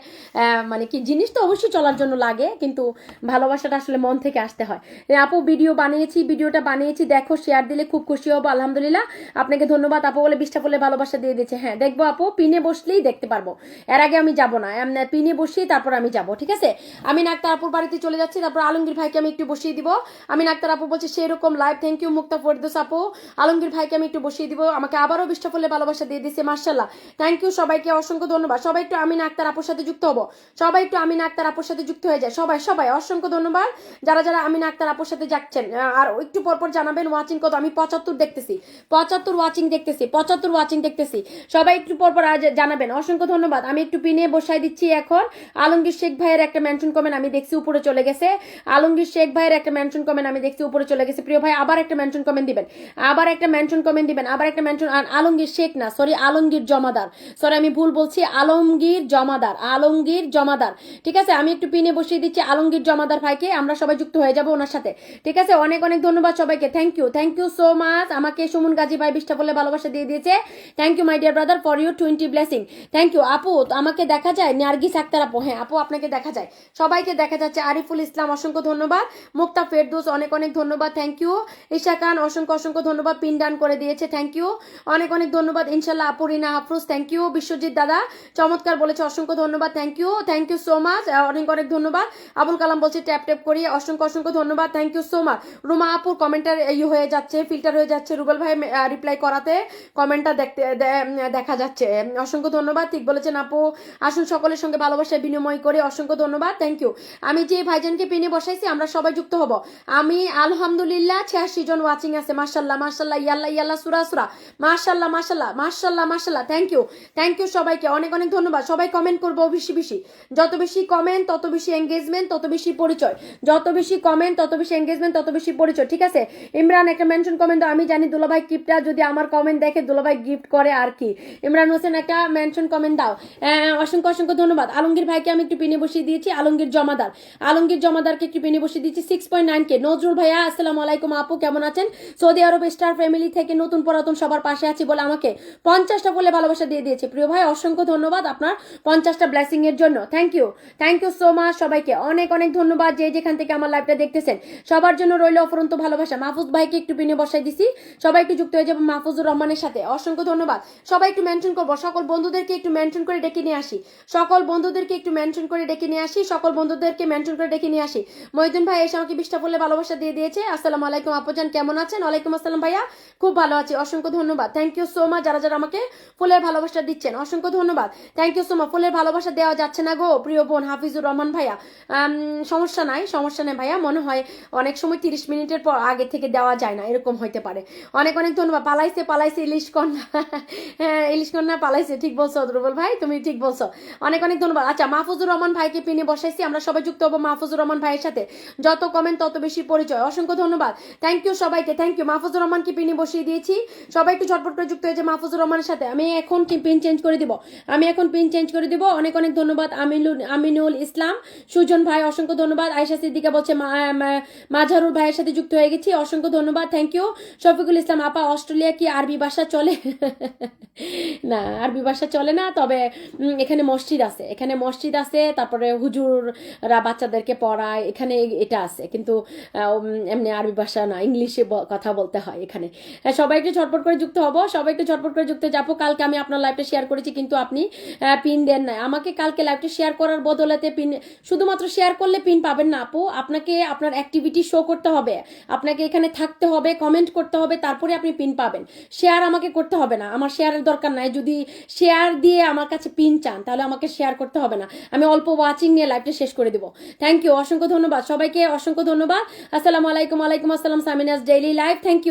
মানে কি, জিনিস তো অবশ্যই চলার জন্য লাগে, কিন্তু ভালোবাসাটা আসলে মন থেকে আসতে হয়। আপু ভিডিও বানিয়েছি, ভিডিওটা বানিয়েছি, দেখো শেয়ার দিলে খুব খুশি হবো। আলহামদুলিল্লাহ, আপনাকে ধন্যবাদ। আপু বলে 20টা ফুলে ভালোবাসা দিয়ে দিয়েছে। হ্যাঁ, দেখবো আপু, পিনে বসলেই দেখতে পারবো, এর আগে আমি যাব না, পিনে বসিয়ে তারপর আমি যাব। ঠিক আছে, আমি নাক্তার আপুর বাড়িতে চলে যাচ্ছি, তারপর আলমগীর ভাইকে আমি একটু বসিয়ে দিব। আমি নাক্তার আপু বলছি সেরকম লাইভ, থ্যাংক ইউ মুক্তা ফরিদোস আপু। আলমগীর ভাইকে আমি একটু বসিয়ে দিব, আমাকে আবারও 20টা ফুলে ভালোবাসা দিয়ে দিচ্ছে, মার্শাল্লাহ, থ্যাংক ইউ সবাইকে, অসংখ্য ধন্যবাদ। সবাই একটু আমিনা আক্তার আপুর সাথে যুক্ত হবো, সবাই একটু আমিনা আক্তার আপুর সাথে যুক্ত হয়ে যায়, সবাই সবাই অসংখ্য ধন্যবাদ যারা যারা আমিনা আক্তার আপুর সাথে যাচ্ছেন। আর একটু পরপর জানাবেন ওয়াচিং কত, আমি 75 দেখতেছি, 75 ওয়াচিং দেখতেছি, 75 ওয়াচিং দেখতেছি, সবাই একটু পরপর জানাবেন, অসংখ্য ধন্যবাদ। আমি একটু পিনে বসাই দিচ্ছি এখন। আলমগীর শেখ ভাইয়ের একটা মেনশন কমেন্ট আমি দেখছি উপরে চলে গেছে, আলমগীর শেখ ভাইয়ের একটা মেনশন কমেন্ট আমি দেখছি উপরে চলে গেছে। প্রিয় ভাই আবার একটা মেনশন কমেন্ট দিবেন, আবার একটা মেনশন কমেন্ট দিবেন, আবার একটা মেনশন। আলমগীর শেখ না, সরি আলমগীর জমাদার, সরি আমি ভুল বলছি, আলমগীর জমাদার, আলমগীর জমাদার। ঠিক আছে, আমি একটু পিনে বসিয়ে দিচ্ছি আলমগীর জমাদার ভাইকে, আমরা সবাই যুক্ত হয়ে যাবো ওনার সাথে। ঠিক আছে, অনেক অনেক ধন্যবাদ সবাইকে, থ্যাংক ইউ সো মাচ। আমাকে সুমন গাজী ভাই 20টা বলে ভালোবাসা দিয়ে দিয়েছে, thank you my dear brother for you 20 blessing, thank you. আপু আমাকে দেখা যায়, নার্গিস আক্তার আপু, হ্যাঁ আপু আপনাকে দেখা যায়, সবাইকে দেখা যাচ্ছে। আরিফুল ইসলাম অসংখ্য ধন্যবাদ, মুক্তা ফেরদৌস অনেক অনেক ধন্যবাদ, থ্যাংক ইউ। ঈশা খান অসংখ্য অসংখ্য ধন্যবাদ, পিন ডান করে দিয়েছে, থ্যাংক ইউ, অনেক অনেক ধন্যবাদ। ইনশাল্লাহ আপু রিনা আফরোজ, থ্যাংক ইউ। বিশ্বজিৎ দাদা চমৎকার বলেছে, অসংখ্য ধন্যবাদ, থ্যাংক ইউ সো মাচ, অনেক অনেক ধন্যবাদ। আবুল কালাম বলছে ট্যাপ ট্যাপ করি, অসংখ্য অসংখ্য ধন্যবাদ, thank you so much. Ruma আপুর কমেন্টার হয়ে যাচ্ছে, ফিল্টার হয়ে যাচ্ছে, রুবেল ভাই রিপ্লাই করাতে কমেন্টটা দেখা যাচ্ছে, অসংখ্য ধন্যবাদ। ঠিক বলেছেন আপু, আসুন সকলের সঙ্গে ভালোবাসায় বিনিময় করে, অসংখ্য ধন্যবাদ, থ্যাংক ইউ। আমি যে ভাইজানকে পিনে বসাইছি আমরা সবাই যুক্ত হব। আমি আলহামদুলিল্লাহ 86 জন ওয়াচিং আছে, মাশাল্লাহ মাশাল্লাহ, ইয়াল্লাহ ইয়াল্লাহ সুরা সুরা, মাশাল্লাহ মাশাল্লাহ মাশাল্লাহ মাশাল্লাহ, থ্যাংক ইউ সবাইকে, অনেক অনেক ধন্যবাদ। সবাই কমেন্ট করবো বেশি বেশি, যত বেশি কমেন্ট তত বেশি এঙ্গেজমেন্ট, তত বেশি পরিচয়, যত বেশি কমেন্ট তত বেশি এঙ্গেজমেন্ট, তত বেশি পরিচয়। ঠিক আছে, ইমরান একটা মেনশন কমেন্ট দাও, আমি জানি দুলাভাই গিফটটা যদি আমার কমেন্ট দেখে দুলাভাই গিফট করে আর কি। ইমরান হোসেন একটা মেনশন কমেন্ট দাও, অসংখ্য অসংখ্য ধন্যবাদ। আলমগীর ভাইকে আমি একটু পিনে বসিয়ে দিয়েছি, আলমগীর জমাদারকে একটু পিনে বসিয়ে দিয়েছি 6.9K। নজরুল ভাইয়া আসসালামু আলাইকুম, আপু কেমন আছেন? সৌদি আরব স্টার ফ্যামিলি থেকে নতুন পুরাতন সবার পাশে আছি বলে আমাকে 50টা বলে ভালোবাসা দিয়ে দিয়েছে। প্রিয় ভাই অসংখ্য ধন্যবাদ আপনার 50টা ব্লেসিং এর জন্য, থ্যাংক ইউ সো মাচ। সবাইকে অনেক অনেক ধন্যবাদ, যে যেখান থেকে আমার লাইভটা দেখতেছেন সবার জন্য রইল অফুরন্ত ভালোবাসা। মাহফুজ ভাইকে একটু পিনে বসাই দিছি, সবাই একটু যুক্ত হয়ে যাবো মাহফুজুর রহমানের সাথে, অসংখ্য ধন্যবাদ। সবাই একটু মেনশন করবো, সকল বন্ধুদেরকে একটু মেনশন করে ডেকে নিয়ে আসি, সকল বন্ধুদেরকে একটু মেনশন করে ডেকে নিয়ে আসি, সকল বন্ধুদেরকে মেনশন করে ডেকে নিয়ে আসি। মহিউদ্দিন ভাই এসে আমাকে 20টা বলে ভালোবাসা দিয়ে দিয়েছে, আসসালামু আলাইকুম আপুজান কেমন আছেন? ওয়ালাইকুম আসসালাম ভাইয়া, খুব ভালো আছি, অসংখ্য ধন্যবাদ, থ্যাংক ইউ সো মাচ। যারা যারা আমাকে ফুলের ভালোবাসা দিচ্ছেন, অসংখ্য ধন্যবাদ। Thank you so much. ফুলের ভালোবাসা দেওয়া যাচ্ছে না গো প্রিয় বোন হাফিজুর রহমান ভাইয়া। সমস্যা নাই ভাইয়া, মনে হয় অনেক সময় 30 মিনিটের পর আগে থেকে দেওয়া যায় না, এরকম হইতে পারে। অনেক অনেক ধন্যবাদ। পালাইছে ইলিশ কন্যা। হ্যাঁ, ইলিশ কন্যা পালাইছে, ঠিক বলছো দুর্বল ভাই, তুমি ঠিক বলছো। অনেক অনেক ধন্যবাদ। আচ্ছা, মাহফুজুর রহমান ভাইকে পিনে বসাইছি, আমরা সবাই যুক্ত হবো মাহফুজুর রহমান ভাইয়ের সাথে। যত কমেন্ট তত বেশি পরিচয়, অসংখ্য ধন্যবাদ। থ্যাংক ইউ সবাইকে, থ্যাংক ইউ। মাহফুজুর রহমানকে পিনে বসিয়ে দিয়েছি, সবাই একটু ঝটপট করে যুক্ত হয়েছে মাহফুজুর রহমানের সাথে। আমি এখন পিন চেঞ্জ করে দিব, অনেক অনেক ধন্যবাদ। আমিনুল ইসলাম সুজন ভাই, অসংখ্য ধন্যবাদ। আয়েশা সিদ্দিকা বলছে মাঝারুল ভাইয়ের সাথে যুক্ত হয়ে গেছি, অসংখ্য ধন্যবাদ, থ্যাংক ইউ। শফিকুল ইসলাম আপা, অস্ট্রেলিয়া কি আরবি ভাষা চলে? না, আরবি ভাষা চলে না, তবে এখানে মসজিদ আছে, তারপরে হুজুররা বাচ্চাদেরকে পড়ায়, এখানে এটা আছে, কিন্তু এমনি আরবি ভাষা না, ইংলিশে কথা বলতে হয় এখানে। সবাই একটু ঝটপট করে যুক্ত হবো, যাবো। কালকে আমি আপনার লাইভটা শেয়ার করেছি, কিন্তু আপনি পিন দেন নাই আমাকে। কালকে লাইভটা শেয়ার করার বদলাতে পিন, শুধুমাত্র শেয়ার করলে পিন পাবেন না আপু, আপনাকে আপনার অ্যাক্টিভিটি শো করতে হবে, আপনাকে এখানে থাকতে হবে, কমেন্ট করতে হবে, তারপরে আপনি পিন পাবেন। শেয়ার আমাকে করতে হবে না, আমার শেয়ারের দরকার নাই। যদি শেয়ার দিয়ে আমার কাছে পিন চান তাহলে আমাকে শেয়ার করতে হবে না, আমি অল্প ওয়াচিং নিয়ে লাইভটা শেষ করে দেবো। থ্যাংক ইউ, অসংখ্য ধন্যবাদ সবাইকে, অসংখ্য ধন্যবাদ। আসসালামু আলাইকুম। ওয়ালাইকুম আসসালাম। সামিনাস daily live, thank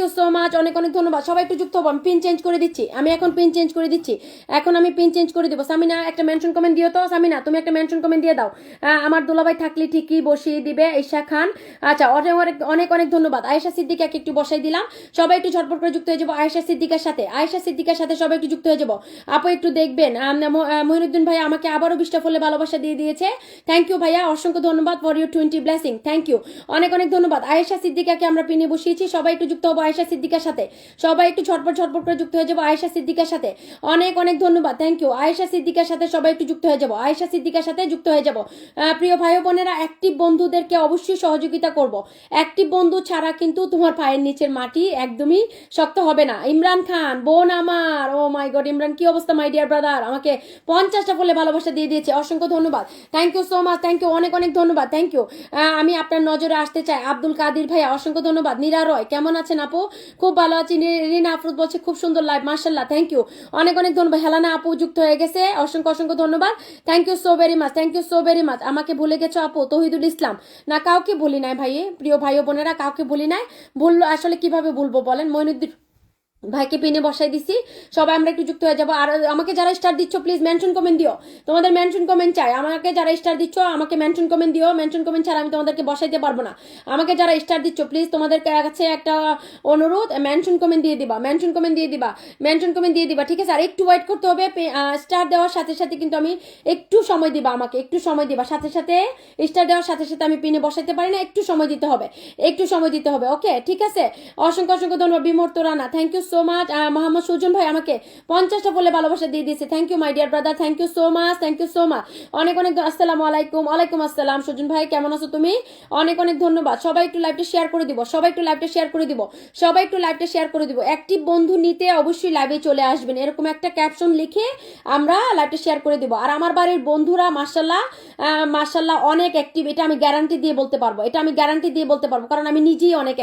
you so much, অনেক অনেক ধন্যবাদ। সবাই একটু যুক্ত হবো, আমি পিন চেঞ্জ করে দিচ্ছি, এখন আমি পিন চেঞ্জ করে দিব। সামিনা একটা মেনশন কমেন্ট দিও তো, সামিনা তুমি একটা মেনশন কমেন্ট দিয়ে দাও। আমার দুলাভাই থাকলে ঠিকই বসিয়ে দিবে, ঈশা খান। আচ্ছা, অনেক অনেক ধন্যবাদ। আয়েশা সিদ্দিকাকে একটু বসাই দিলাম, সবাই একটু ঝটপট করে যুক্ত হয়ে যাবো আয়েশা সিদ্দিকার সাথে সবাই একটু যুক্ত হয়ে যাবো। আপু একটু দেখবেন, মহিনুদ্দিন ভাই আমাকে আবারও 20টা ফুলে ভালোবাসা দিয়ে দিয়েছে, থ্যাংক ইউ ভাইয়া, অসংখ্য ধন্যবাদ for your 20 blessing, thank you, অনেক অনেক ধন্যবাদ। আয়েশা সিদ্দিকাকে আমরা পিনে বসিয়েছি, সবাই একটু যুক্ত হবো আয়েশা সিদ্দিকার সাথে, সবাই একটু ঝটপট করে যুক্ত হয়ে যাবো আয়েশা সিদ্দিকার সাথে। অনেক অনেক ধন্যবাদ, থ্যাংক ইউ। আয়েশা সিদ্দিকার সাথে সবাই একটু যুক্ত হয়ে যাবো, প্রিয় ভাই বোনেরা, অ্যাক্টিভ বন্ধুদেরকে অবশ্যই সহযোগিতা করব। অ্যাক্টিভ বন্ধু ছাড়া কিন্তু তোমার পায়ের নিচের মাটি একদমই শক্ত হবে না। ইমরান খান বোন আমার, ও মাই গড, ইমরান কি অবস্থা মাই ডিয়ার ব্রাদার, আমাকে 50টা ফুলে ভালোবাসা দিয়ে দিয়েছে, অসংখ্য ধন্যবাদ, thank you so much, thank you, অনেক অনেক ধন্যবাদ, থ্যাংক ইউ। আমি আপনার নজরে আসতে চাই, আব্দুল কাদির ভাইয়া, অসংখ্য ধন্যবাদ। নীরা রয়, কেমন আছেন আপু? খুব ভালো আছি। রিনা আফরুদ বলছে খুব সুন্দর লাইভ, মার্শাল্লাহ, থ্যাংক ইউ, অনেক অনেক ধন্যবাদ। হেলানা আপু যুক্ত হয়ে গেছে, অসংখ্য ধন্যবাদ, thank you so very much. আমাকে ভুলে গেছো আপু? তহিদুল ইসলাম, না কাউকে ভুলি নাই ভাই, প্রিয় ভাই বোনেরা, কাউকে ভুলি নাই। ভুললো আসলে কিভাবে ভুলবো বলেন? মইনুদ্দিন ভাইকে পিনে বসাই দিছি, সবাই আমরা একটু যুক্ত হয়ে যাবো। আর আমাকে যারা স্টার দিচ্ছ প্লিজ মেনশন কমেন্ট দিও, তোমাদের মেনশন কমেন্ট চাই। আমাকে যারা স্টার দিচ্ছ আমাকে মেনশন কমেন্ট দিও, মেনশন কমেন্ট ছাড়া আমি তোমাদেরকে বসাইতে পারবো না। আমাকে যারা স্টার দিচ্ছ প্লিজ তোমাদের কাছে একটা অনুরোধ, মেনশন কমেন্ট দিয়ে দিবা, ঠিক আছে? আর একটু ওয়েট করতে হবে, স্টার দেওয়ার সাথে সাথে কিন্তু আমি একটু সময় দিবা, আমাকে একটু সময় দিবা, সাথে সাথে স্টার দেওয়ার সাথে সাথে আমি পিনে বসাইতে পারি না, একটু সময় দিতে হবে, ওকে, ঠিক আছে? অসংখ্য ধন্যবাদ। Bimurta Rana, thank you so much. Mohammad Sujan ভাই আমাকে 50টা বলে ভালোবাসা দিয়ে দিয়েছে, thank you my dear brother, thank you so much, অনেক অনেক। আসসালামু আলাইকুম। ওয়ালাইকুম আসসালাম। সুজন ভাই কেমন আছো তুমি? অনেক অনেক ধন্যবাদ। সবাই একটু লাইভটা শেয়ার করে দিব, অ্যাক্টিভ বন্ধু নিতে অবশ্যই লাইভে চলে আসবেন, এরকম একটা ক্যাপশন লিখে আমরা লাইভটা শেয়ার করে দিব। আর আমার বাড়ির বন্ধুরা মাশাল্লাহ অনেক অ্যাক্টিভ, এটা আমি গ্যারান্টি দিয়ে বলতে পারবো, কারণ আমি নিজেই অনেক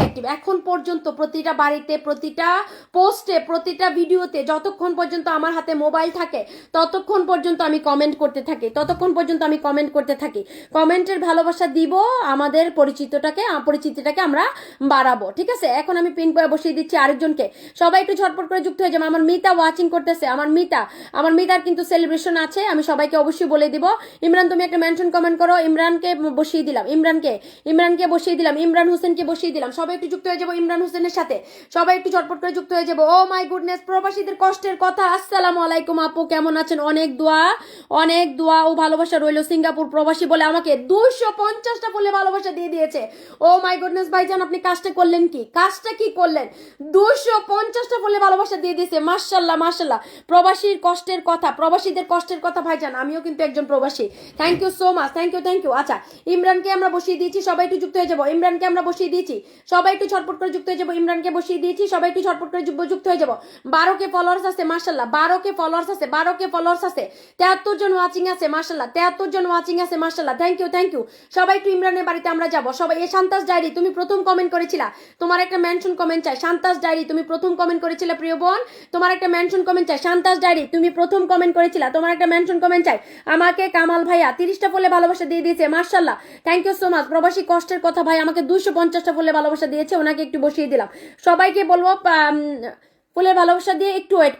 অ্যাক্টিভ, এখন পর্যন্ত প্রতিটা বাড়িতে, প্রতিটা পোস্টে, প্রতিটা ভিডিওতে, যতক্ষণ পর্যন্ত আমার হাতে মোবাইল থাকে ততক্ষণ পর্যন্ত আমি কমেন্ট করতে থাকি, কমেন্টের ভালোবাসা দিব, আমাদের পরিচিতিটাকে আমরা বাড়াবো, ঠিক আছে? এখন আমি পিন করে বসিয়ে দিচ্ছি আরেকজনকে, সবাই একটু ঝটপট করে যুক্ত হয়ে যাবে। আমার মিতা ওয়াচিং করতেছে, আমার মিতার কিন্তু সেলিব্রেশন আছে, আমি সবাইকে অবশ্যই বলে দিব। ইমরান তুমি একটা মেনশন কমেন্ট করো, ইমরানকে বসিয়ে দিলাম, ইমরান হোসেনকে বসিয়ে দিলাম, সবাই একটু যুক্ত হয়ে যাবো ইমরান হোসেনের সাথে, সবাই একটু ঝটপট করে যুক্ত হয়ে যাবো। ও মাই গুডনেস, প্রবাসীদের কষ্টের কথা। আসসালামু আলাইকুম আপু, কেমন আছেন? অনেক দোয়া ও ভালোবাসা রইল। সিঙ্গাপুর প্রবাসী বলে আমাকে 250টা বলে ভালোবাসা দিয়ে দিয়েছে। ও মাই গুডনেস ভাইজান, আপনি কাজটা কি করলেন? 250টা বলে ভালোবাসা দিয়ে দিয়েছে, মাশাল্লাহ। প্রবাসীদের কষ্টের কথা ভাইজান, আমিও কিন্তু একজন প্রবাসী। Thank you so much, thank you. আচ্ছা, ইমরানকে আমরা বসিয়ে দিয়েছি, সবাই একটু যুক্ত হয়ে যাবো। সবাই একটু ঝটপট করে করে যুক্ত হয়ে যাবো। ইমরানকে বসিয়ে দিয়েছি, সবাই একটু ঝটপট করে যুক্ত হয়ে যাবো। 12K ফলোয়ার্স আছে মাশাআল্লাহ, 12K ফলোয়ার্স আছে, 12K ফলোয়ার্স আছে, 73 জন ওয়াচিং আছে মাশাআল্লাহ, 73 জন ওয়াচিং আছে মাশাআল্লাহ। Thank you. সবাই একটু ইমরানের বাড়িতে আমরা যাবো সবাই। এই শান্তাস ডায়েরি তুমি প্রথম কমেন্ট করেছিলা, তোমার একটা মেনশন কমেন্ট চাই। শান্তাস ডায়েরি তুমি প্রথম কমেন্ট করেছিলে প্রিয় বোন, তোমার একটা মেনশন কমেন্ট চাই। শান্তাস ডায়েরি তুমি প্রথম কমেন্ট করেছিলা, তোমার একটা মেনশন কমেন্ট চাই। আমাকে কামাল ভাইয়া 30টা ফুলে ভালোবাসা দিয়ে দিয়েছে মাশাআল্লাহ, থ্যাংক ইউ সো মাচ। প্রবাসী কষ্টের কথা ভাই আমাকে 250টা ফুলে ভালোবাসা দিয়েছে, ওনাকে একটু বসিয়ে দিলাম। সবাইকে বলবো ফুলের ভালোবাসা দিয়ে একটু ওয়েট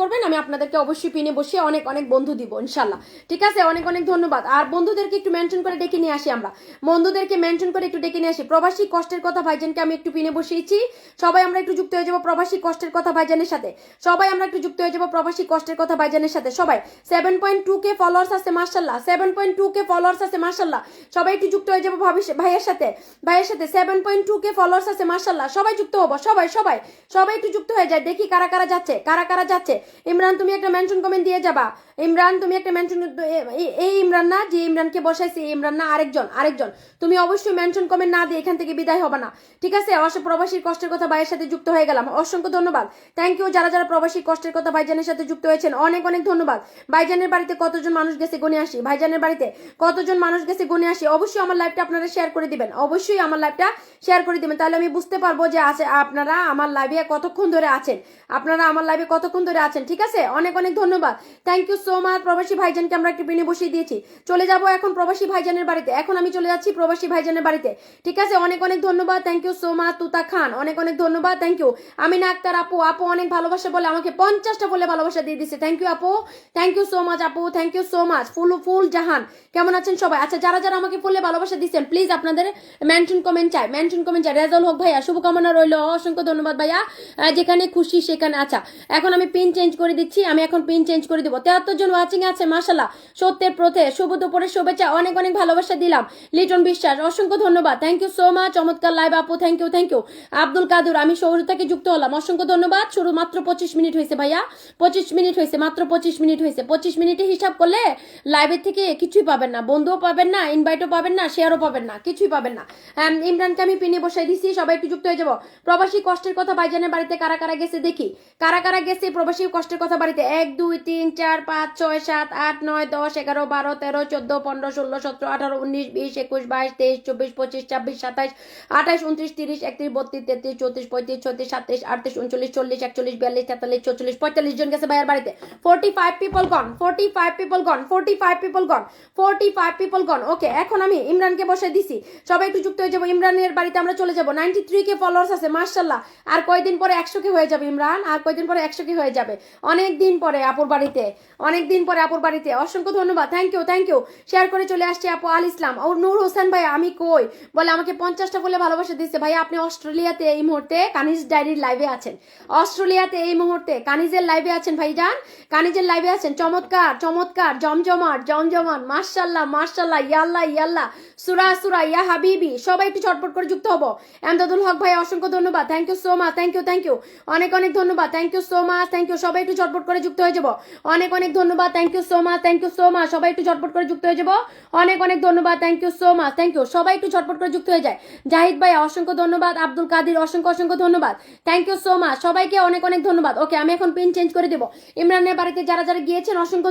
করবেন, আমি আপনাদেরকে অবশ্যই পিনে বসিয়ে অনেক অনেক বন্ধু দিব ইনশাল্লাহ, ঠিক আছে? অনেক অনেক ধন্যবাদ। আর বন্ধুদেরকে একটু মেনশন করে ডেকে নিয়ে আসি, আমরা বন্ধুদেরকে মেনশন করে একটু ডেকে নিয়ে আসি। প্রবাসী কষ্টের কথা ভাইজানকে আমি একটু পিনে বসিয়েছি, সবাই আমরা একটু যুক্ত হয়ে যাবো প্রবাসী কষ্টের কথা ভাইজানের সাথে, সবাই আমরা একটু যুক্ত হয়ে যাবো প্রবাসী কষ্টের কথা ভাইজানের সাথে। সবাই 7.2K ফলোয়ার্স আছে মাশাআল্লাহ, 7.2K ফলোয়ার্স আছে মাশাআল্লাহ, সবাই একটু যুক্ত হয়ে যাবো ভাইয়ের সাথে 7.2K ফলোয়ার্স আছে মাশাআল্লাহ, সবাই যুক্ত হবো, সবাই একটু যুক্ত হয়ে যায়। দেখি কারা কারা যাচ্ছে। ইমরান তুমি একটা মেনশন কমেন্ট দিয়ে যাবা, ইমরান তুমি একটা মেনশন, এই ইমরান না যে ইমরানকে বসাইছি, ইমরান না আরেকজন, তুমি অবশ্যই মেনশন কমেন্ট না দিয়ে এখান থেকে বিদায় হবে না, ঠিক আছে? প্রবাসীর কষ্টের কথা ভাইয়ের সাথে যুক্ত হয়ে গেলাম, অসংখ্য ধন্যবাদ। থ্যাংক ইউ যারা প্রবাসী কষ্টের কথা ভাইজানের সাথে যুক্ত হয়েছেন, অনেক অনেক ধন্যবাদ। ভাইজানের বাড়িতে কতজন মানুষ গেছে গুনে আসি, ভাইজানের বাড়িতে কতজন মানুষ গেছে গুনে আসি। অবশ্যই আমার লাইভটা আপনারা শেয়ার করে দিবেন, অবশ্যই আমার লাইভটা শেয়ার করে দিবেন, তাহলে আমি বুঝতে পারবো যে আছে আপনারা আমার লাইভে কতক্ষণ ধরে আছেন, ঠিক আছে? অনেক অনেক ধন্যবাদ, থ্যাংক ইউ সো মাচ। প্রবাসী ভাইজানকে আমরা একটু পিনে বসিয়ে দিয়েছি, চলে যাব এখন প্রবাসী ভাইজানের বাড়িতে, এখন আমি চলে যাচ্ছি প্রবাসী ভাইজানের বাড়িতে, ঠিক আছে? অনেক অনেক ধন্যবাদ, থ্যাংক ইউ সো মাচ। তুতা খান অনেক অনেক ধন্যবাদ, থ্যাংক ইউ। আমিনা আক্তার আপু অনেক ভালোবাসা বলে আমাকে 50টা বলে ভালোবাসা দিয়ে দিচ্ছে, থ্যাংক ইউ আপু, থ্যাংক ইউ সো মাচ আপু, থ্যাংক ইউ সো মাচ। ফুল জাহান কেমন আছেন সবাই? আচ্ছা, যারা আমাকে ফুলে ভালোবাসা দিচ্ছেন প্লিজ আপনাদের মেনশন কমেন্ট চাই। রেজাউল হক ভাইয়া শুভকামনা রইল, অসংখ্য ধন্যবাদ ভাইয়া, যেখানে খুশি সেখানে। আচ্ছা, এখন আমি পিন চেঞ্জ করে দিচ্ছি, আমি এখন পিন চেঞ্জ করে দিব। 73 জন ওয়াচিং আছে মাশাআল্লাহ, সত্যের পথে শুভ দুপুরের শুভেচ্ছা, অনেক অনেক ভালোবাসা দিলাম। লিটন বিশ্বাস অসংখ্য ধন্যবাদ, থ্যাংক ইউ সো মাচ। চমৎকার লাইভ আপু, থ্যাংক ইউ। আব্দুল কাদুর আমি সৌরতাকে যুক্ত হলাম, অসংখ্য ধন্যবাদ। শুরু মাত্র 25 মিনিট হয়েছে ভাইয়া, 25 মিনিট হয়েছে, মাত্র 25 মিনিট হয়েছে। 25 মিনিটে হিসাব করলে লাইভের থেকে কিছুই পাবেন না, বন্ধুও পাবেন না, ইনভাইটও পাবেন না, শেয়ারও পাবেন না, কিছুই পাবেন না। ইমরানকে আমি পিনে বসাই দিছি, সবাই একটু যুক্ত হয়ে যাবো। প্রবাসী কষ্টের কথা ভাইজানের বাড়িতে কারা গেছে দেখি, কারা গেছে প্রবাসী কষ্টের কথা বাড়িতে। 1 2 3 4 5 6 7 8 9 10 11 12 13 14 15 16 17 18 19 20 21 22 23 24 25 26 27 28 29 30 31 32 33 34 35 36 37 38 39 40 41 42 43 44 45 জন গেছে ভাইয়ের বাড়িতে। 45 পিপল গন। ওকে, এখন আমি ইমরানকে বসে দিছি, সবাই একটু যুক্ত হয়ে যাবো। ইমরানের বাড়িতে আমরা চলে যাবো। 93K ফলোয়ার্স আছে মাশাআল্লাহ, আর কয়দিন পরে 100K হয়ে যাবে ইমরান, আর কয়দিন পরে 100K হয়ে যাবে, অনেক দিন পরে আপুর বাড়িতে, অসংখ্য ধন্যবাদ, থ্যাংক ইউ। শেয়ার করে চলে আসছে আপু আল ইসলাম ও নূর হোসেন ভাই, আমি কই বলে আমাকে 50টা বলে ভালোবাসা দিচ্ছে। ভাই আপনি অস্ট্রেলিয়াতে এই মুহূর্তে কানিজ ডায়েরির লাইভে আছেন, অস্ট্রেলিয়াতে এই মুহূর্তে কানিজের লাইভে আছেন ভাইজান, কানিজের লাইভে আছেন। চমৎকার জমজমান মাশাআল্লাহ ইয়াল্লাহ সুরা ইয়া হাবিবি, সবাই একটু চটপট করে যুক্ত হবো। এমদাদুল হক ভাই অসংখ্য ধন্যবাদ, thank you so much, thank you অনেক ধন্যবাদ, থ্যাংক ইউ সো মাচ, সবাই একটু চটপট করে যুক্ত হয়ে যাবো। অনেক ধন্যবাদ, থ্যাংক ইউ সো মাচ, সবাই একটু চটপট করে যুক্ত হয়ে যাবো। অনেক ধন্যবাদ, থ্যাংক ইউ সো মাচ, সবাই একটু চটপট করে যুক্ত হয়ে যায়। জাহিদ ভাই অসংখ্য ধন্যবাদ, আব্দুল কাদির অসংখ্য ধন্যবাদ, থ্যাংক ইউ সো মাচ, সবাইকে অনেক ধন্যবাদ। ওকে, আমি এখন পিন চেঞ্জ করে দেবো। ইমরানের বাড়িতে যারা গিয়েছেন অসংখ্য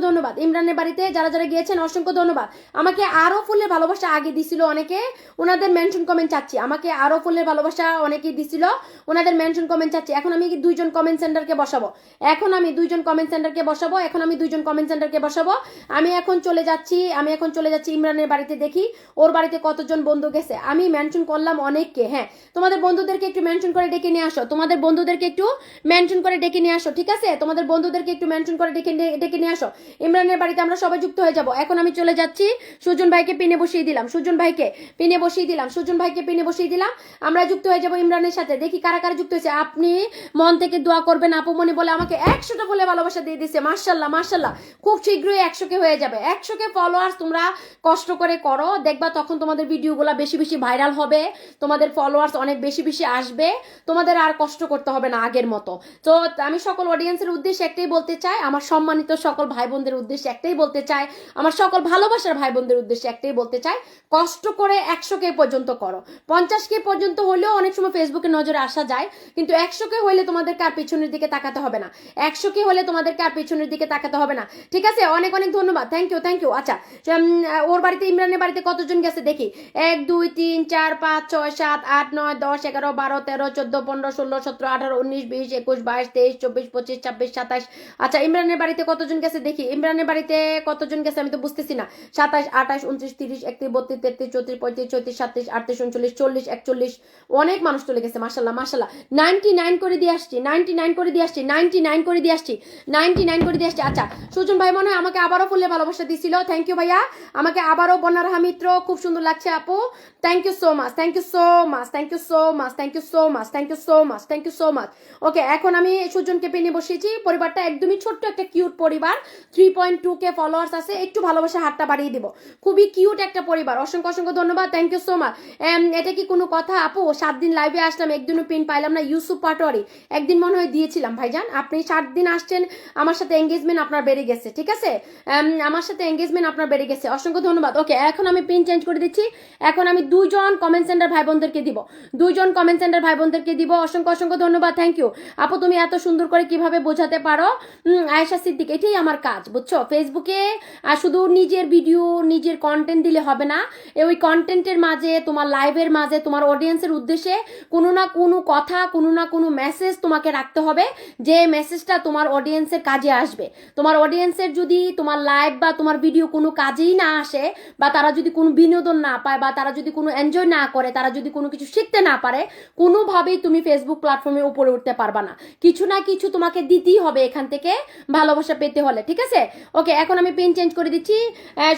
ধন্যবাদ, আমাকে আরো ফুলের ভালোবাসা আগে দিছিল অনেকে, ওনাদের মেনশন কমেন্ট চাচ্ছি। আমাকে আরো ফুলের ভালোবাসা অনেকে দিছিল, ওনাদের মেনশন কমেন্ট চাচ্ছি। এখন আমি দুইজন কমেন্ট সেন্টারকে বসাবো, আমি এখন চলে যাচ্ছি ইমরানের বাড়িতে, দেখি ওর বাড়িতে কতজন বন্ধু গেছে। আমি মেনশন করলাম অনেককে, হ্যাঁ তোমাদের বন্ধুদেরকে একটু মেনশন করে ডেকে নিয়ে আসো, ঠিক আছে? তোমাদের বন্ধুদেরকে একটু মেনশন করে ডেকে নিয়ে আসো। ইমরানের বাড়িতে আমরা সবাই যুক্ত হয়ে যাব। এখন আমি চলে যাচ্ছি, সুজন ভাইকে পিনে বসিয়ে দিলাম, আমরা যুক্ত হয়ে যাব ইমরানের সাথে। দেখি কারা যুক্ত হয়েছে। আপনি মন থেকে দোয়া করবেন। আপু মনে বলে আমাকে 100টা বলে ভালোবাসা দিয়ে দিছে, মার্শাল্লাহ মার্শাল্লাহ। খুব শীঘ্রই 100কে হয়ে যাবে। 100কে ফলোয়ার্স তোমরা কষ্ট করে করো, দেখবা তখন তোমাদের ভিডিওগুলো বেশি বেশি ভাইরাল হবে, তোমাদের ফলোয়ার্স অনেক বেশি বেশি আসবে, তোমাদের আর কষ্ট করতে হবে না আগের মতো। তো আমি সকল অডিয়েন্সের উদ্দেশ্যে একটাই বলতে চাই, আমার সম্মানিত সকল ভাই বোনদের উদ্দেশ্যে একটাই বলতে চাই, আমার সকল ভালোবাসার ভাই বোনদের উদ্দেশ্যে একটাই বলতে চাই, কষ্ট করে 100কে পর্যন্ত করো। 50কে পর্যন্ত হলেও অনেক সময় ফেসবুকে নজরে আসা যায়, কিন্তু 100কে হলে তোমাদেরকে আর পিছনের দিকে তাকাতে হবে না। 100কে হলে তোমাদেরকে আর পিছনের দিকে তাকাতে হবে না। ঠিক আছে, অনেক অনেক ধন্যবাদ, থ্যাংক ইউ থ্যাংক ইউ। আচ্ছা, ওর বাড়িতে, ইমরানের বাড়িতে কতজন গেছে দেখি। 1 2 3 4 5 6 7 8 9 10 11 12 13 14 15 16 17 18 19 20 21 22 23 24 25 26 27। আচ্ছা, ইমরানের বাড়িতে কতজন গেছে দেখি। ইমরানের বাড়িতে কতজন গেছে আমি তো বুঝতেছি না। 27 28 29 30 31 32 33 34 35 36 37 38 39 40 41। অনেক মানুষ চলে গেছে, মাশাআল্লাহ মাশাআল্লাহ। 99 করে দিয়ে আসছি, 99 করে দিয়ে আসছি, 99 করে দিয়ে আসছি, 99 করে দিয়ে আসছি। আচ্ছা, সুজন ভাই মনে হয় আমাকে আবারও ফুলে ভালোবাসা দিছিল, থ্যাংক ইউ ভাইয়া। আমাকে আবারও বনারহা মিত্র, খুব সুন্দর লাগছে আপু, thank you so much, thank you so much, thank you so much, thank you so much, thank you so much, thank you so much. ওকে, এখন আমি সুজনকে পেনে বসেছি। পরিবারটা একদমই ছোট্ট একটা কিউট পরিবার, 3.2K ফলোয়ার্স আছে, একটু ভালোবাসা হাতটা বাড়িয়ে দিব। খুবই কিউট একটা পরিবার, অসংখ্য অসংখ্য ধন্যবাদ, থ্যাংক ইউ সো মাচ। এটা কি কোনো কথা আপু? 7 দিন লাইভে আসলাম, একদিনও পিন পাইলাম না। ইউসুফ পাটোয়ারি, একদিন মনে হয় দিয়েছিলাম ভাইজান, আপনি 7 দিন আসছেন, আমার সাথে এঙ্গেজমেন্ট আপনার বেড়ে গেছে, ঠিক আছে, আমার সাথে এঙ্গেজমেন্ট আপনার বেড়ে গেছে, অসংখ্য ধন্যবাদ। ওকে, এখন আমি পিন চেঞ্জ করে দিচ্ছি। এখন আমি 2 জন কমেন্ট সেন্টার ভাই বোনদেরকে দিব, 2 জন কমেন্ট সেন্টার ভাই বোনদেরকে দিব, অসংখ্য অসংখ্য ধন্যবাদ, থ্যাংক ইউ আপু। তুমি এত সুন্দর করে কিভাবে বোঝাতে পারো? আয়েশা সিদ্দিক, এটাই আমার কাজ, বুঝছো? ফেসবুকে শুধু নিজের ভিডিও, নিজের কন্টেন্ট দিলে হবে না, ওই কন্টেন্টের মাঝে, তোমার লাইভের মাঝে, তোমার অডিয়েন্সের উদ্দেশ্যে কোনো না কোনো কথা, কোনো না কোনো মেসেজ তোমাকে রাখতে হবে, যে মেসেজটা তোমার অডিয়েন্সের কাজে আসবে। তোমার অডিয়েন্সের যদি তোমার লাইভ বা তোমার ভিডিও কোনো কাজেই না আসে, বা তারা যদি কোনো বিনোদন না পায়, বা তারা যদি কোনো এনজয় না করে, তারা যদি কোনো কিছু শিখতে না পারে, কোনোভাবেই তুমি ফেসবুক প্ল্যাটফর্মে উপরে উঠতে পারবা না। কিছু না কিছু তোমাকে দিতেই হবে এখান থেকে ভালোবাসা পেতে হলে, ঠিক আছে? ওকে, এখন আমি পিন চেঞ্জ করে দিচ্ছি।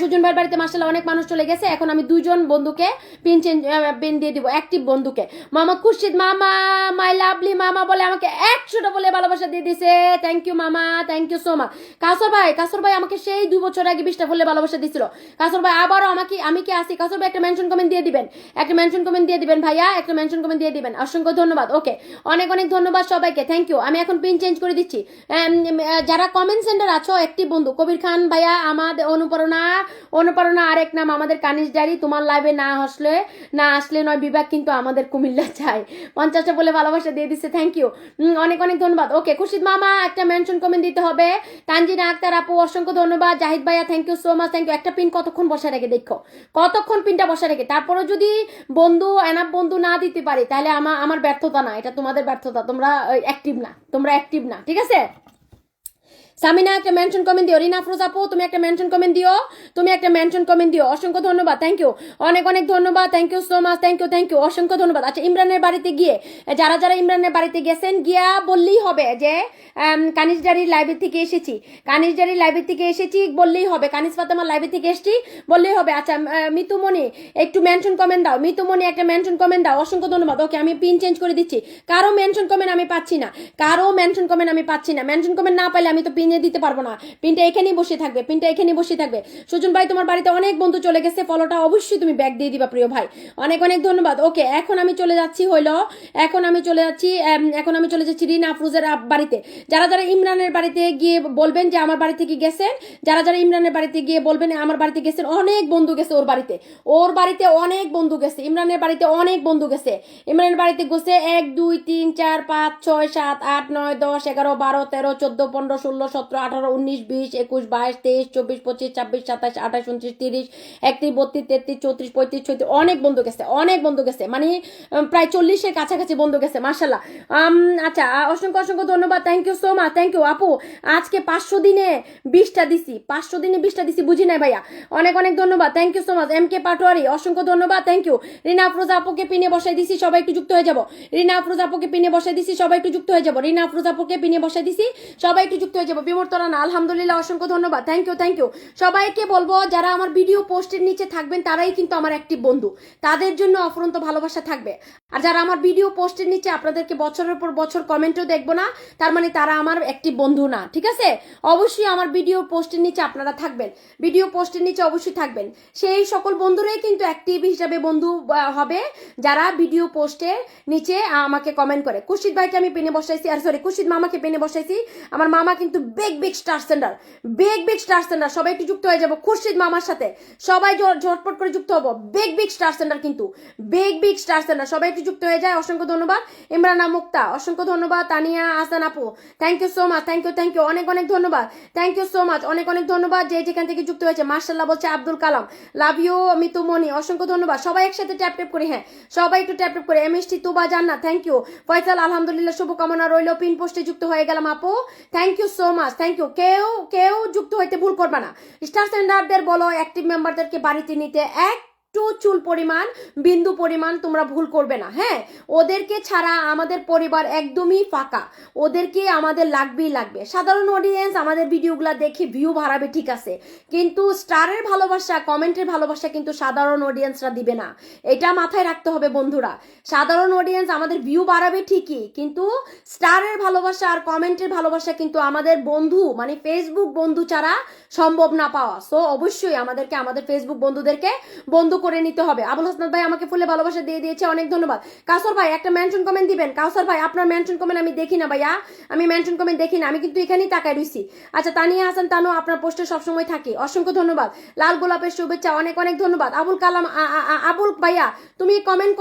সুজন ভাইয়ের বাড়িতে মাশাআল্লাহ অনেক মানুষ চলে গেছে, এখন আমি 2 জন বন্ধুকে পিন দিয়ে দিব, অ্যাক্টিভ বন্ধুকে। মামা খুরশিদ মামা, মাই লাভলি মামা বলে আমাকে 100টা বলে ভালোবাসা দিয়ে দিছে, থ্যাংক ইউ মামা, থ্যাংক ইউ সো মাচ। কাসর ভাই আমাকে সেই 2 বছর আগে 20টা বলে ভালোবাসা দিছিল। কাসর ভাই আবারও আমি কি আসি? কাসর ভাই একটা মেনশন কমেন্ট দিয়ে দিবেন, একটা মেনশন কমেন্ট দিয়ে দিবেন ভাইয়া, একটা মেনশন কমেন্ট দিয়ে দিবেন, অসংখ্য ধন্যবাদ। ওকে, অনেক অনেক ধন্যবাদ সবাইকে, থ্যাংক ইউ। আমি এখন পিন চেঞ্জ করে দিচ্ছি। যারা কমেন্ট সেন্টার আছো, একটি বন্ধু কবির খান ভাইয়া, আমাদের অনুপ্রেরণা আরেক নাম আমাদের কানিজ ডায়েরি, তোমার লাইভে না আসলে নয় বিভাগ, কিন্তু আমাদের কুমিল্লা চাই। 50টা বলে ভালোবাসা দিয়ে দিচ্ছে, থ্যাংক ইউ, অনেক অনেক ধন্যবাদ। ওকে, খুরশিদ মামা একটা মেনশন কমেন্ট দিতে হবে। তানজিনা আক্তার আপু, অসংখ্য ধন্যবাদ। জাহিদ ভাইয়া, thank you so much, thank you. একটা পিন কতক্ষণ বসা রেখে দেখো, কতক্ষণ পিনটা বসা রেখে, তারপরে যদি এনাফ বন্ধু না দিতে পারি, তাহলে আমার ব্যর্থতা না, এটা তোমাদের ব্যর্থতা, তোমরা অ্যাক্টিভ না, ঠিক আছে? সামিনা একটা মেনশন কমেন্ট দিও। রিনা আফরোজ আপু, তুমি একটা মেনশন কমেন্ট দিও, অসংখ্য ধন্যবাদ, থ্যাংক ইউ, অনেক অনেক ধন্যবাদ, thank you so much, thank you, অসংখ্য ধন্যবাদ। আচ্ছা, ইমরানের বাড়িতে গিয়ে যারা ইমরানের বাড়িতে গেছেন, গিয়া বললেই হবে যে কানিজ ডায়েরির লাইব্রেরি থেকে এসেছি বললেই হবে, কানিজ ফাতেমার লাইব্রেরি থেকে এসেছি বললেই হবে। আচ্ছা, মিতুমণি একটু মেনশন কমেন্ট দাও, মিতুমণি একটা মেনশন কমেন্ট দাও, অসংখ্য ধন্যবাদ। ওকে, আমি পিন চেঞ্জ করে দিচ্ছি। কারো মেনশন কমেন্ট আমি পাচ্ছি না, মেনশন কমেন্ট না পাইলে আমি তো পিনে দিতে পারবো না, পিনটা এখানেই বসে থাকবে। সুজন ভাই, তোমার বাড়িতে অনেক বন্ধু চলে গেছে, ফলোটা অবশ্যই তুমি ব্যাক দিয়ে দিবা প্রিয় ভাই, অনেক অনেক ধন্যবাদ। ওকে, এখন আমি চলে যাচ্ছি রিনা আফরোজের বাড়িতে। যারা ইমরানের বাড়িতে গিয়ে বলবেন যে আমার বাড়ি থেকে গেছেন, যারা ইমরানের বাড়িতে গিয়ে বলবেন আমার বাড়িতে গেছেন, অনেক বন্ধু গেছে ওর বাড়িতে অনেক বন্ধু গেছে, ইমরানের বাড়িতে অনেক বন্ধু গেছে। 1 2 3 4 5 6 7 8 9 10 11 12 13 14 15 16 17 18 19 20 21 22 23 24 25 26 27 28 29 30 31 32 33 34 35 36, অনেক বন্ধু গেছে, মানে প্রায় 40-এর কাছাকাছি বন্ধু গেছে, মাশাআল্লাহ। আচ্ছা, অসংখ্য অসংখ্য ধন্যবাদ, thank you so much, thank you আপু। আজকে 500 দিনে 20টা দিছি, বুঝি নাই ভাইয়া, অনেক অনেক ধন্যবাদ, thank you so much. M K Patwari, অসংখ্য ধন্যবাদ, থ্যাংক ইউ। রিনা আফরোজ আপুকে পিনে বসাই দিছি, সবাই একটু যুক্ত হয়ে যাবো। বিমর্তনা না, আলহামদুলিল্লাহ, অসংখ্য ধন্যবাদ, থ্যাংক ইউ। সবাইকে বলবো যারা আমার ভিডিও পোস্টের নিচে থাকবেন তারাই কিন্তু আমার অ্যাক্টিভ বন্ধু, তাদের জন্য অফুরন্ত ভালোবাসা থাকবে। আর যারা আমার ভিডিও পোস্টের নিচে আপনাদেরকে বছরের পর বছর কমেন্টও দেখবো না, তার মানে তারা আমার অ্যাক্টিভ বন্ধু না, ঠিক আছে? অবশ্যই আমার ভিডিও পোস্টের নিচে আপনারা থাকবেন, ভিডিও পোস্টের নিচে অবশ্যই থাকবেন। সেই সকল বন্ধুরাই কিন্তু অ্যাক্টিভ হিসাবে বন্ধু হবে যারা ভিডিও পোস্টের নিচে আমাকে কমেন্ট করে। খুরশিদ ভাইকে আমি পেনে বসাইছি, আর সরি খুরশিদ মামাকে পেনে বসাইছি। আমার মামা কিন্তু বিগ স্টার সেন্টার, সবাই একটু যুক্ত হয়ে যাবো খুরশিদ মামার সাথে, সবাই ঝটপট করে যুক্ত হবো। বিগ স্টার সেন্টার, কিন্তু বিগ স্টার সেন্টার, সবাই একটু যুক্ত হয়ে যায়। অসংখ্য ধন্যবাদ ইমরানা মুক্তা, অসংখ্য ধন্যবাদ তানিয়া আহসান আপু, thank you so much, thank you, অনেক ধন্যবাদ, থ্যাংক ইউ সো মাচ, অনেক ধন্যবাদ যে যেখান থেকে যুক্ত হয়েছে। মার্শাল্লাহ বলছে আব্দুল কালাম, লাভ ইউ মিতুমণি, অসংখ্য ধন্যবাদ। সবাই একসাথে ট্যাপ করি, হ্যাঁ সবাই একটু ট্যাপ করে। এমএসটি তুবা জান্নাত, থ্যাংক ইউ। ফয়সাল আলহামদুলিল্লাহ, শুভকামনা রইল, পিন পোস্টে যুক্ত হয়ে গেলাম আপু, thank you so much, thank you. কেউ যুক্ত হইতে ভুল করবে না। স্টার সেন্টারদের বলো অ্যাক্টিভ মেম্বারদেরকে বাড়িতে নিতে, চুল পরিমাণ, বিন্দু পরিমাণ তোমরা ভুল করবে না, হ্যাঁ? ওদেরকে ছাড়া আমাদের পরিবার একদমই ফাঁকা, ওদেরকে আমাদের লাগবে। সাধারণ অডিয়েন্স আমাদের ভিডিওগুলো দেখে ভিউ বাড়াবে, ঠিক আছে, কিন্তু স্টারের ভালোবাসা, কমেন্টের ভালোবাসা কিন্তু সাধারণ অডিয়েন্সরা দিবে না, এটা মাথায় রাখতে হবে বন্ধুরা। সাধারণ অডিয়েন্স আমাদের ভিউ বাড়াবে ঠিকই, কিন্তু স্টারের ভালোবাসা আর কমেন্টের ভালোবাসা কিন্তু আমাদের বন্ধু, মানে ফেসবুক বন্ধু ছাড়া সম্ভব না পাওয়া। সো অবশ্যই আমাদেরকে আমাদের ফেসবুক বন্ধুদেরকে বন্ধু করে নিতে হবে। আবুল হাসনাত ভাই আমাকে ফুলে ভালোবাসা দিয়ে দিয়েছে, অনেক ধন্যবাদ। কাউসার ভাই একটা মেনশন কমেন্ট দিবেন। কাউসার ভাই আপনার মেনশন কমেন্ট আমি দেখি না ভাইয়া, আমি মেনশন কমেন্ট দেখি না, আমি কিন্তু এখানেই তাকায় রইছি। আচ্ছা, তানিয়া হাসান তানু, আপনার পোস্টে সবসময় থাকি, অসংখ্য ধন্যবাদ। লাল গোলাপের শুভেচ্ছা, অনেক ধন্যবাদ। আবুল কালাম আবুল ভাইয়া, তুমি কমেন্ট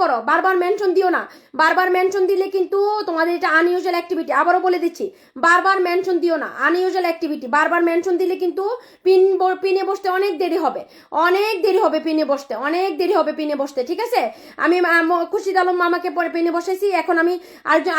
করো, বারবার মেনশন দিও না। বারবার মেনশন দিলে কিন্তু তোমাদের এটা আনইউজুয়াল অ্যাক্টিভিটি, আবারও বলে দিচ্ছি, বারবার মেনশন দিও না, আনইউজুয়াল অ্যাক্টিভিটি। বারবার মেনশন দিলে কিন্তু পিনে বসতে অনেক দেরি হবে, পিনে বসতে, ঠিক আছে? আমি খুরশিদ আলম মামাকে পরে পিনে বসাইছি, এখন আমি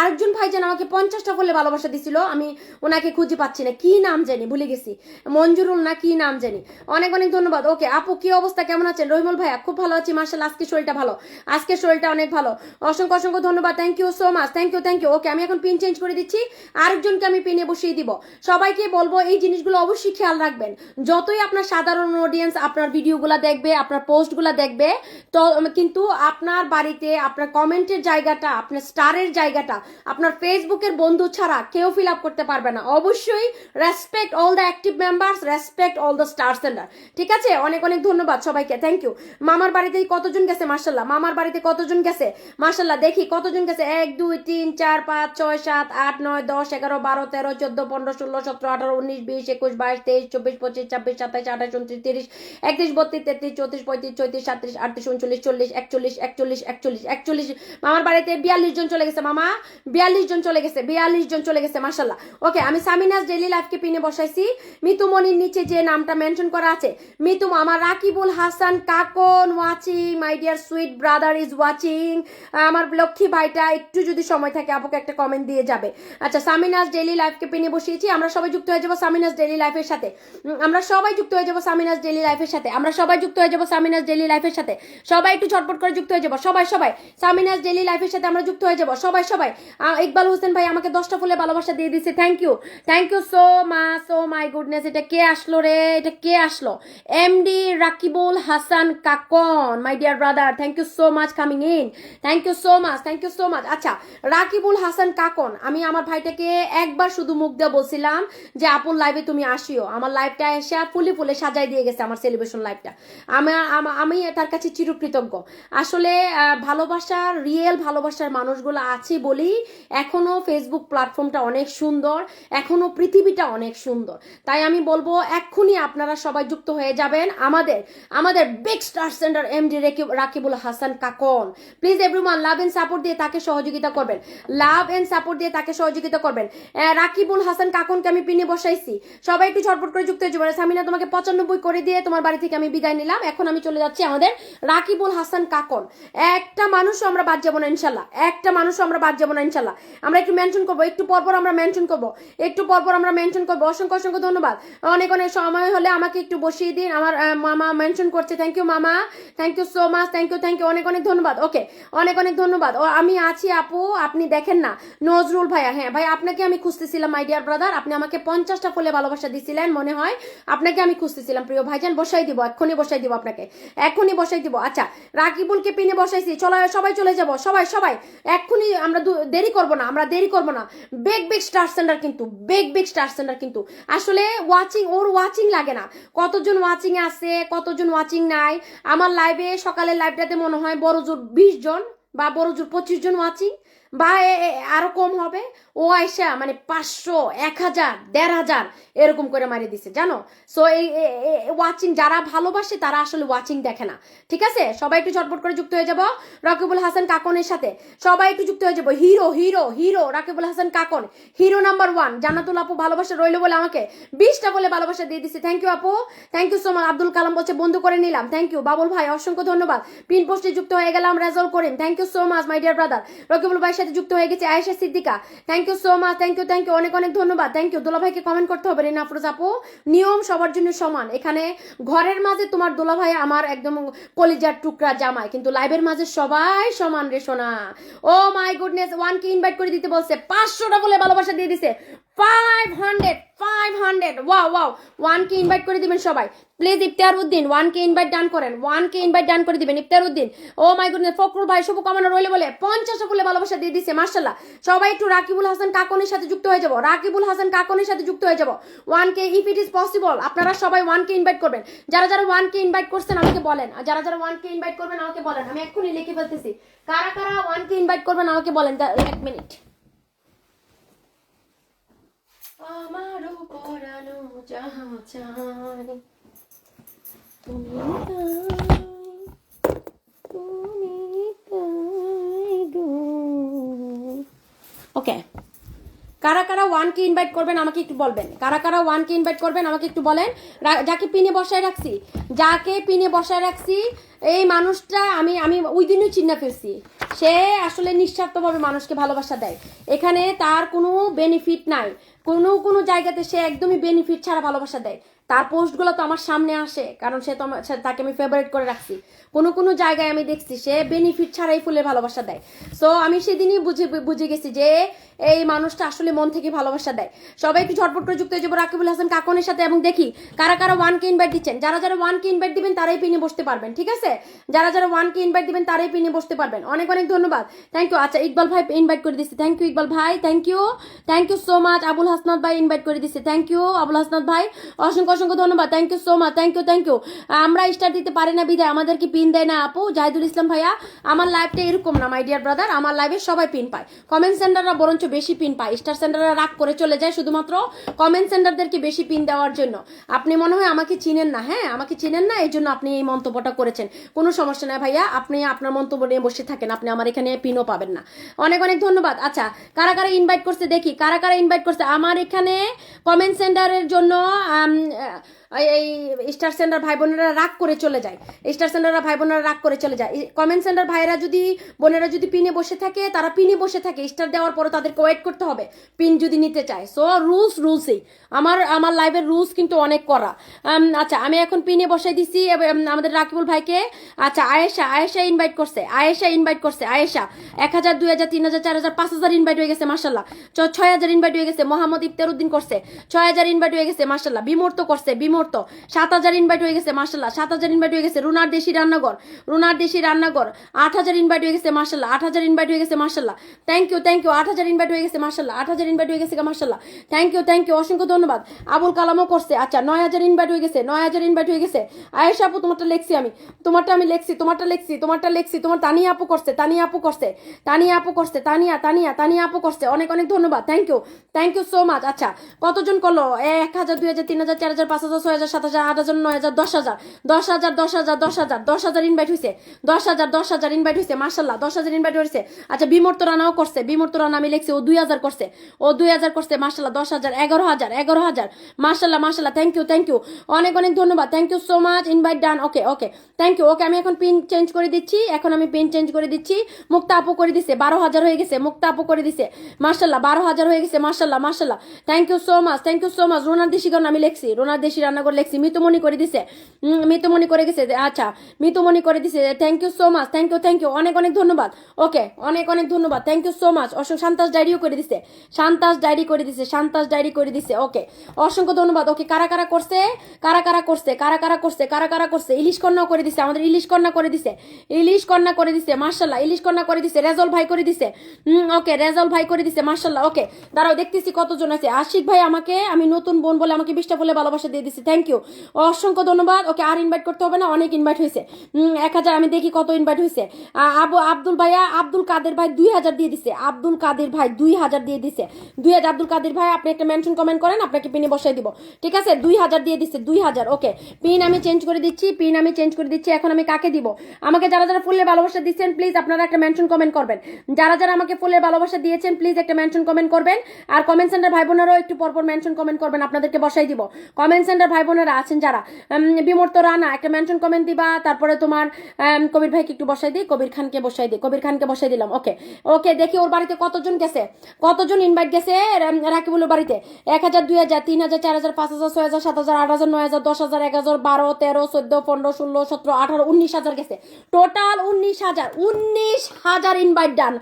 আরেকজন ভাইজান আমাকে 50টা ফুলে ভালোবাসা দিছিল, আমি ওনাকে খুঁজে পাচ্ছি না, কি নাম জানি ভুলে গেছি, মঞ্জুরুল না কি নাম জানি। অনেক ধন্যবাদ। ওকে আপু, কি অবস্থা, কেমন আছেন? রহিমুল ভাইয়া, খুব ভালো আছি মার্শাল্লাহ, আজকে শরীরটা ভালো, আজকে শরীরটা অনেক ভালো, অসংখ্য ধন্যবাদ, thank you so much, thank you. ওকে, আমি এখন পিন চেঞ্জ করে দিচ্ছি, আরেকজনকে আমি পিনে বসিয়ে দিব। সবাইকে বলবো এই জিনিসগুলো অবশ্যই খেয়াল রাখবেন। যতই আপনার সাধারণ অডিয়েন্স আপনার ভিডিওগুলো দেখবে, আপনার পোস্টগুলো দেখবে, তো কিন্তু আপনার বাড়িতে আপনার কমেন্টের জায়গাটা, আপনার স্টারের জায়গাটা আপনার ফেসবুকের বন্ধু ছাড়া কেউ ফিল আপ করতে পারবে না। অবশ্যই respect all the active members, respect all the star centre, ঠিক আছে? অনেক ধন্যবাদ সবাইকে, থ্যাংক ইউ। মামার বাড়িতে কতজন গেছে? মার্শাল্লাহ, মামার বাড়িতে কতজন গেছে? মার্শাল্লাহ, দেখি কতজন গেছে। 1 2 3 4 5 6 7 8 9 10 11 12 13 14 15 16 17 18 19 20 21 22 23 24 25 26 27 28 29 30 31 32 33 34 35 36 37 38 39 40 41 41 মামার বাড়িতে 42 জন চলে গেছে। মামা 42 জন চলে গেছে, মাশাআল্লাহ। ওকে, আমি সামিনাস ডেইলি লাইফকে পিনে বসাইছি। মিতুমনির নিচে যে নামটা মেনশন করা আছে, মিতু, আমার রাকিবুল হাসান কাকন watching, my dear sweet brother is watching. আমার লক্ষ্মী ভাইটা একটু যদি সময় থাকে আপুকে একটা কমেন্ট দিয়ে যাবে। আচ্ছা, সামিনাস ডেইলি লাইফকে পিনে বসিয়েছি, আমরা সবাই যুক্ত হয়ে যাবো সামিনাস ডেইলি লাইফের সাথে, সবাই একটু ঝটপট করে যুক্ত হয়ে যাবো, সবাই সামিনাস ডেইলি লাইফের সাথে আমরা যুক্ত হয়ে যাবো, সবাই। ইকবাল হোসেন ভাই আমাকে 10টা ফুলে ভালোবাসা দিয়ে দিচ্ছে, thank you so much. O my goodness, এটা কে আসলো রে? MD Rakibul Hasan Kakon, my dear brother, thank you so much coming in, thank you so much. আচ্ছা, রাকিবুল হাসান কাকন, আমি আমার ভাইটাকে একবার শুধু মুখ দিয়ে বলছিলাম যে আপুর লাইভে তুমি আসিও, আমার লাইভটা এসে ফুলে সাজাই দিয়ে গেছে, আমার সেলিব্রেশন লাইভটা। আমি তার কাছে চিরকৃতজ্ঞ। আসলে ভালোবাসার, রিয়েল ভালোবাসার মানুষগুলো আছে বলেই এখনো ফেসবুক প্ল্যাটফর্মটা অনেক সুন্দর, এখনো পৃথিবীটা অনেক সুন্দর। তাই আমি বলবো এক্ষুনি আপনারা সবাই যুক্ত হয়ে যাবেন আমাদের big star centre MD Rakibul Hasan Kakon. Please everyone love and support দিয়ে তাকে সহযোগিতা করবেন, রাকিবুল হাসান কাকনকে আমি পিনে বসাইছি, সবাই একটু ঝটপট করে যুক্ত হয়ে যাবেন। সামিনা, তোমাকে 95 করে দিয়ে তোমার বাড়ি থেকে আমি বিদায় নিলাম, এখন আমি আমি চলে যাচ্ছি আমাদের রাকিবুল হাসান কাকন। একটা মানুষও আমরা বাদ যাবো না ইনশাল্লাহ, একটা মানুষও আমরা বাদ যাবো না ইনশাল্লাহ। আমরা একটু মেনশন করবো, একটু পরপর আমরা মেনশন করবো, একটু পরপর আমরা মেনশন করবো। অসংখ্য অসংখ্য ধন্যবাদ। অনেক অনেক সময় হলে আমাকে একটু বসিয়ে দিন। আমার মামা মেনশন করছে, থ্যাংক ইউ মামা, thank you so much, thank you অনেক অনেক ধন্যবাদ। ওকে, অনেক অনেক ধন্যবাদ। ও আমি আছি আপু, আপনি দেখেন না। নজরুল ভাইয়া, হ্যাঁ ভাই আপনাকে আমি খুঁজতেছিলাম মাই ডিয়ার ব্রাদার, আপনি আমাকে 50টা ফুলে ভালোবাসা দিছিলেন মনে হয়, আপনাকে আমি খুঁজতেছিলাম প্রিয় ভাইজান। বসাই দিব, এক্ষুনি বসাই দিব আপনাকে, এক্ষুনি বসাই দিব। আচ্ছা রাকিবুলকে পিনে বসাইছি, চলো সবাই চলে যাব, সবাই সবাই এক্ষুনি। আমরা দেরি করব না, আমরা দেরি করব না। বেগ বেগ স্টার সেন্টার কিন্তু, বেগ বেগ স্টার সেন্টার কিন্তু আসলে ওয়াচিং, ওর ওয়াচিং লাগে না। কতজন ওয়াচিং আছে, কতজন ওয়াচিং নাই। আমার লাইভে সকালের লাইভটাতে মনে হয় বড় জোর 20 জন বা বড় জোর 25 জন ওয়াচিং, বা আরো কম হবে। ও আইসা মানে 500, 1000, 1500 এরকম করে মারিয়ে দিছে জানো। সো এই ওয়াচিং যারা ভালোবাসে তারা আসলে ওয়াচিং দেখে না, ঠিক আছে। সবাই একটু ঝটপট করে যুক্ত হয়ে যাব রাকিবুল হাসান কাকনের সাথে, সবাই একটু যুক্ত হয়ে যাবো। Hero hero hero Rakibul Hasan কাকন, হিরো নাম্বার 1। জান্নাতুল আপু ভালোবাসা রইলো বলে আমাকে 20টা বলে ভালোবাসা দিয়ে দিছে, থ্যাংক ইউ আপু, thank you so much. Abdul Kalam বলছে বন্ধু করে নিলাম, থ্যাংক ইউ। বাবুল ভাই অসংখ্য ধন্যবাদ, পিন পোস্টে যুক্ত হয়ে গেলাম। রেজল করিম, thank you so much my dear brother. Rakibul ভাইয়ের সাথে যুক্ত হয়ে গেছে Ayesha Siddiqa, thank you so much, thank you অনেক অনেক ধন্যবাদ, থ্যাংক ইউ। দোলা ভাইকে কমেন্ট করতে হবে রিনা আফরোজ আপু, নিয়ম সবার জন্য সমান। এখানে ঘরের মাঝে তোমার দোলা ভাই আমার একদম কলিজার টুকরা জামাই, কিন্তু লাইভের মাঝে সবাই সমান রে সোনা। ও মাই গুডনেস, 1কে ইনভাইট করে দিতে বলছে, 500টা বলে ভালোবাসা দিয়ে দিছে। 500 ওয়াও ওয়াও, 1কে ইনভাইট করে দিবেন সবাই প্লিজ। ইফতার উদ্দিন 1কে ইনভাইট ডান করেন, 1কে ইনভাইট ডান করে দিবেন ইফতার উদ্দিন। ও মাই গুডনেস, ফখরুল ভাই শুভ কামনা রইলে বলে 50টা বলে ভালোবাসা দিয়ে দিছে, মাশাআল্লাহ। সবাই একটু রাকিবুল হাসান কাকনের সাথে যুক্ত হয়ে যাব, রাকিবুল হাসান কাকনের সাথে যুক্ত হয়ে যাব। 1কে ইফ ইট ইজ পসিবল, আপনারা সবাই 1কে ইনভাইট করবেন। যারা যারা 1কে ইনভাইট করছেন আমাকে বলেন, আর যারা যারা 1কে ইনভাইট করবেন আমাকে বলেন, আমি এক্ষুনি লিখে ফেলতেছি কারা কারা 1কে ইনভাইট করবেন আমাকে বলেন। 1 মিনিট। আমারও পরানো যাহা চাই তুমি ওকে, কারা কারা 1কে ইনভাইট করবেন আমাকে একটু বলবেন, কারা কারা 1কে ইনভাইট করবেন আমাকে একটু বলেন। যাকে পিনে বসায় রাখছি, যাকে পিনে বসায় রাখছি এই মানুষটা আমি আমি ওই দিনই চিন্তা ফেলছি, সে আসলে নিঃস্বার্থভাবে মানুষকে ভালোবাসা দেয়। এখানে তার কোনো বেনিফিট নাই, কোনো কোনো জায়গাতে সে একদমই বেনিফিট ছাড়া ভালোবাসা দেয়। তার পোস্টগুলো তো আমার সামনে আসে, কারণ সে তো তাকে আমি ফেভারিট করে রাখছি। কোনো কোনো জায়গায় আমি দেখছি সে বেনিফিট ছাড়াই ফুলের ভালোবাসা দেয়। সো আমি সেদিনই বুঝে গেছি যে এই মানুষটা আসলে মন থেকে ভালোবাসা দেয়। সবাই একটু ঝটপট করে যুক্ত হয়ে যাবো রাকিবুল হাসান কাকনের সাথে, এবং দেখি কারা কারা 1কে ইনভাইট দিচ্ছেন। যারা যারা 1কে ইনভাইট দিবেন তারাই পিনে বসতে পারবেন, ঠিক আছে। যারা যারা 1কে ইনভাইট দিবেন তারাই পিনে বসতে পারবেন। অনেক অনেক ধন্যবাদ, থ্যাংক ইউ। আচ্ছা ইকবাল ভাই ইনভাইট করে দিচ্ছে, থ্যাংক ইউ ইকবাল ভাই, thank you so much. Abul Hasnat ভাই ইনভাইট করে দিচ্ছে, থ্যাংক ইউ আবুল হাসনাত ভাই, অসংখ্য অসংখ্য ধন্যবাদ, thank you so much, thank you. আমরা স্টার দিতে পারি না বিদায় আমাদেরকে পিন দেয় না আপু। জাহিদুল ইসলাম ভাইয়া, আমার লাইভটা এরকম না মাই ডিয়ার ব্রাদার, আমার লাইভে সবাই পিন পায়, কমেন্ট সেন্টাররা বরঞ্চ বেশি পিন পায়। স্টার সেন্টাররা রাগ করে চলে যায় শুধুমাত্র কমেন্ট সেন্টারদেরকে বেশি পিন দেওয়ার জন্য। আপনি মনে হয় আমাকে চিনেন না, হ্যাঁ আমাকে চিনেন না, এই জন্য আপনি এই মন্তব্যটা করেছেন। কোনো সমস্যা নাই ভাইয়া, আপনি আপনার মন্তব্য নিয়ে বসে থাকেন, আপনি আমার এখানে পিনও পাবেন না। অনেক অনেক ধন্যবাদ। আচ্ছা কারা কারা ইনভাইট করছে দেখি, কারা কারা ইনভাইট করছে আমার এখানে কমেন্ট সেন্টারের জন্য। এই স্টার সেন্টার ভাই বোনেরা রাগ করে চলে যায়, স্টার সেন্টাররা ভাই বোনেরা রাগ করে চলে যায়। কমেন্ট সেন্টার ভাইয়েরা যদি বোনেরা যদি পিনে বসে থাকে, তারা পিনে বসে থাকে, স্টার দেওয়ার পরে তাদেরকে ওয়েট করতে হবে পিন যদি নিতে চায়। সো রুলসই আমার লাইভের রুলস কিন্তু অনেক করা। আচ্ছা আমি এখন পিনে বসাই দিছি আমাদের রাকিবুল ভাইকে। আচ্ছা আয়েশা ইনভাইট করছে, আয়েশা 1000, 2000, 3000, 4000, 5000 ইনভাইট হয়ে গেছে মাশাল্লাহ। 6000 ইনভাইট হয়ে গেছে। মোহাম্মদ ইফতার উদ্দিন করছে 6000 ইনভাইট হয়ে গেছে মাশাল্লাহ। বিমূর্ত করছে 7000 ইনভাইট হয়ে গেছে মাশাল্লাহ। 7000 ইনভাইট হয়ে গেছে। রুনার দেশি রান্নাঘর 8000 ইনভাইট হয়ে গেছে মাশাল্লাহ। 8000 ইনভাইট হয়ে গেছে মাশাল্লাহ, থ্যাংক ইউ 8000 ইনভাইট হয়ে গেছে মাশাল্লাহ। 8000 ইনভাইট হয়ে গেছে মাশাল্লাহ, থ্যাংক ইউ অসংখ্য ধন্যবাদ। আবুল কালামও করছে। আচ্ছা 9000 ইনভাইট হয়ে গেছে, 9000 ইনভাইট হয়ে গেছে। আয়েশা আপু তোমারটা লেখছি আমি, তোমারটা লেখছি। তোমার তানিয়া আপু করছে, তানিয়া আপু করছে। অনেক অনেক ধন্যবাদ, থ্যাংক ইউ সো মাচ। আচ্ছা কতজন করলো? 1000, 2000, 3000, 4000, 5000, 6,000 7,000 8,000 9,000 10,000 10,000 10,000 10,000 10,000 ইনভাইট হয়েছে 10,000 ইনভাইট হয়েছে মাশাল্লাহ 10,000 ইনভাইট হয়েছে। আচ্ছা বিমূর্ত রানাও করছে, বিমূর্ত রানা আমি লিখছি ও 2,000 করছে, ও 2,000 করছে মাশাল্লাহ 10,000 11,000 মাশাল্লাহ থ্যাংক ইউ অনেক অনেক ধন্যবাদ, thank you so much. Invite done, okay thank you. ওকে আমি এখন পিন চেঞ্জ করে দিচ্ছি, মুক্তা আপু করে দিছে 12,000 হয়ে গেছে, মুক্তা আপু করে দিছে মাশাল্লাহ 12,000 হয়ে গেছে মাশাল্লাহ থ্যাংক ইউ সো মাচ। রোনার দেশি গান আমি লিখছি, রোনার দেশি রান্নাঘর লিখছি, মিতুমণি করে দিছে, মিতুমণি করে গেছে, আচ্ছা মিতুমণি করে দিছে, thank you so much, thank you অনেক অনেক ধন্যবাদ। ওকে অনেক ধন্যবাদ, থ্যাংক ইউ সো মাচ। সান্তাস ডায়েরিও করে দিছে, সান্তাস ডায়েরি করে দিছে, ওকে অসংখ্য ধন্যবাদ। ওকে কারা করছে ইলিশ কন্যা করে দিছে, আমাদের ইলিশ কন্যা করে দিছে মাশাল্লাহ, ইলিশ কন্যা করে দিছে, রেজল ভাই করে দিছে, ওকে রেজল ভাই করে দিছে মাশাল্লাহ। ওকে দাঁড়াও দেখতেছি কতজন আছে। আশিক ভাই আমাকে, আমি নতুন বোন বলে আমাকে 20টা বলে ভালোবাসা দিয়ে দিছে, থ্যাংক ইউ অসংখ্য ধন্যবাদ। ওকে আর ইনভাইট করতে হবে না, অনেক ইনভাইট হয়েছে, 1,000 আমি দেখি কত ইনভাইট হয়েছে। আব্দুল ভাইয়া, আব্দুল কাদের ভাই 2,000 দিয়ে দিছে, আব্দুল কাদের ভাই 2,000 দিয়ে দিছে, 2,000 আব্দুল কাদের ভাই আপনি একটা মেনশন কমেন্ট করেন, আপনাকে পিনে বসাই দিব, ঠিক আছে 2,000 দিয়ে দিছে 2,000। ওকে পিন আমি চেঞ্জ করে দিচ্ছি, এখন আমি কাকে দিব? আমাকে যারা ফুলের ভালোবাসা দিচ্ছেন প্লিজ আপনারা একটা মেনশন কমেন্ট করবেন, যারা আমাকে ফুলের ভালোবাসা দিয়েছেন প্লিজ একটা মেনশন কমেন্ট করবেন। আর কমেন্ট সেন্টার ভাই বোনেরাও একটু পরপর মেনশন কমেন্ট করবেন, আপনাদেরকে বসাই দিব। কমেন্ট সেন্টার ভাই বোনেরা আছেন যারা, বিমূর্ত রানা একটা মেনশন কমেন্ট দিবা, তারপরে তোমার কবির ভাইকে একটু বসাই দিই, কবির খানকে বসাই দিলাম। ওকে দেখি ওর বাড়িতে কতজন গেছে, কতজন ইনভাইট গেছে রাকিবুলের বাড়িতে। 1,000 2,000 3,000 4,000 5,000 6,000 7,000 8,000 9,000 10,000 11,000 12 13 14 15 16 17 18 19,000 গেছে, টোটাল 19,000 ইনভাইট ডান।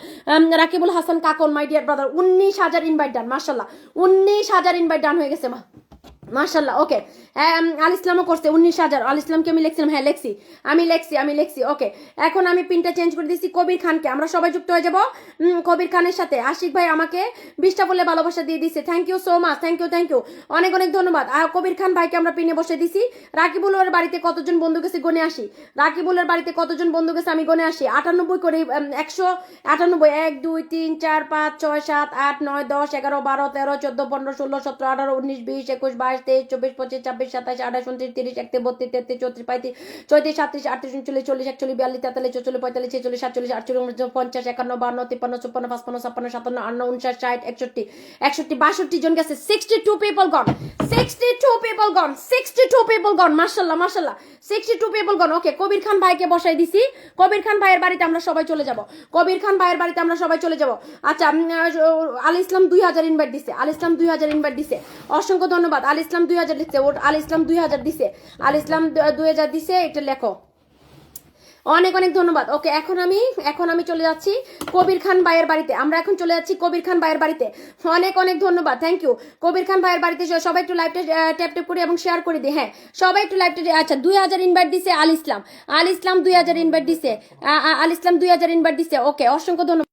রাকিবুল হাসান কাকন মাই ডিয়ার ব্রাদার 19,000 ইনভাইট ডান মাশাল্লাহ, 19,000 ইনভাইট ডান হয়ে গেছে মাশাল্লাহ। ওকে আল ইসলামও করছে 19,000, আল ইসলামকে আমি লিখছিলাম, হ্যাঁ আমি লিখছি। ওকে এখন আমি পিনটা চেঞ্জ করে দিচ্ছি, কবির খানকে আমরা সবাই যুক্ত হয়ে যাব কবির খানের সাথে। আশিক ভাই আমাকে 20টা বলে ভালোবাসা দিয়ে দিচ্ছে, thank you so much, thank you অনেক ধন্যবাদ। আর কবির খান ভাইকে আমরা পিনে বসে দিছি। রাকিবুলের বাড়িতে কতজন বন্ধু গেছে গনে আসি, রাকিবুলের বাড়িতে কতজন বন্ধু গেছে আমি গনে আসি, 98 করে 198 1 2 3 4 5 6 7 8 9 10 11 12 13 14 15 16 17 18 19 20 21 22 23 24 25 26 27 28 29 30 31 32 33 34 35 36 37 38 39 40 41 42 43 43 44 45 46 47 48 49 50 51 52 53 54 55 56 57 58 59 60 61 62 জন গেছে, 62 people gone, 62 people gone মাশাআল্লাহ 62 people gone। ওকে কবির খান ভাইকে বসাই দিছি, কবির খান ভাইয়ের বাড়িতে আমরা সবাই চলে যাব, আচ্ছা আল ইসলাম 2,000 ইনভাইট দিছে, অসংখ্য ধন্যবাদ। আল ইসলাম 2,000 দিচ্ছে, আল ইসলাম 2,000 দিছে, এটা লেখো, অনেক ধন্যবাদ। ওকে এখন আমি চলে যাচ্ছি কবির খান ভাইয়ের বাড়িতে, আমরা এখন চলে যাচ্ছি কবির খান ভাইয়ের বাড়িতে, অনেক ধন্যবাদ, থ্যাংক ইউ। কবির খান ভাইয়ের বাড়িতে সবাই একটু লাইভটা ট্যাপ করি এবং শেয়ার করে দিই, হ্যাঁ সবাই একটু লাইভটা, আচ্ছা 2,000 ইনভাইট দিছে আল ইসলাম 2,000 ইনভাইট দিছে, ওকে অসংখ্য ধন্যবাদ।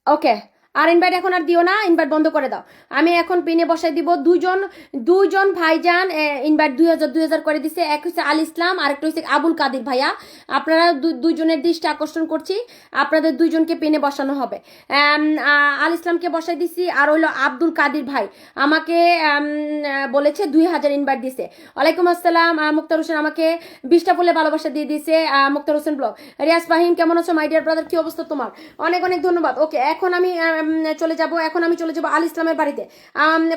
ওকে আর ইনভাইট এখন আর দিও না, ইনভাইট বন্ধ করে দাও। আমি এখন পিনে বসাই দিব দুইজন ভাইজান ইনভাইট 2,000 করে দিছে, এক হচ্ছে আল ইসলাম আর একটা হচ্ছে আবুল কাদির ভাইয়া। আপনারা দুইজনের দৃষ্টি আকর্ষণ করছি, আপনাদের দুইজনকে পিনে বসানো হবে। আল ইসলামকে বসাই দিছি, আর হইলো আব্দুল কাদির ভাই আমাকে বলেছে 2,000 ইনভাইট দিছে। ওয়ালাইকুম আসসালাম, মুক্তার হোসেন আমাকে 20টা বলে ভালোবাসা দিয়ে দিছে, মুক্তার হোসেন ব্লগ। রিয়াজ ফাহিম কেমন আছো মাই ডিয়ার ব্রাদার, কি অবস্থা তোমার? অনেক ধন্যবাদ। ওকে এখন আমি চলে যাব আল ইসলামের বাড়িতে,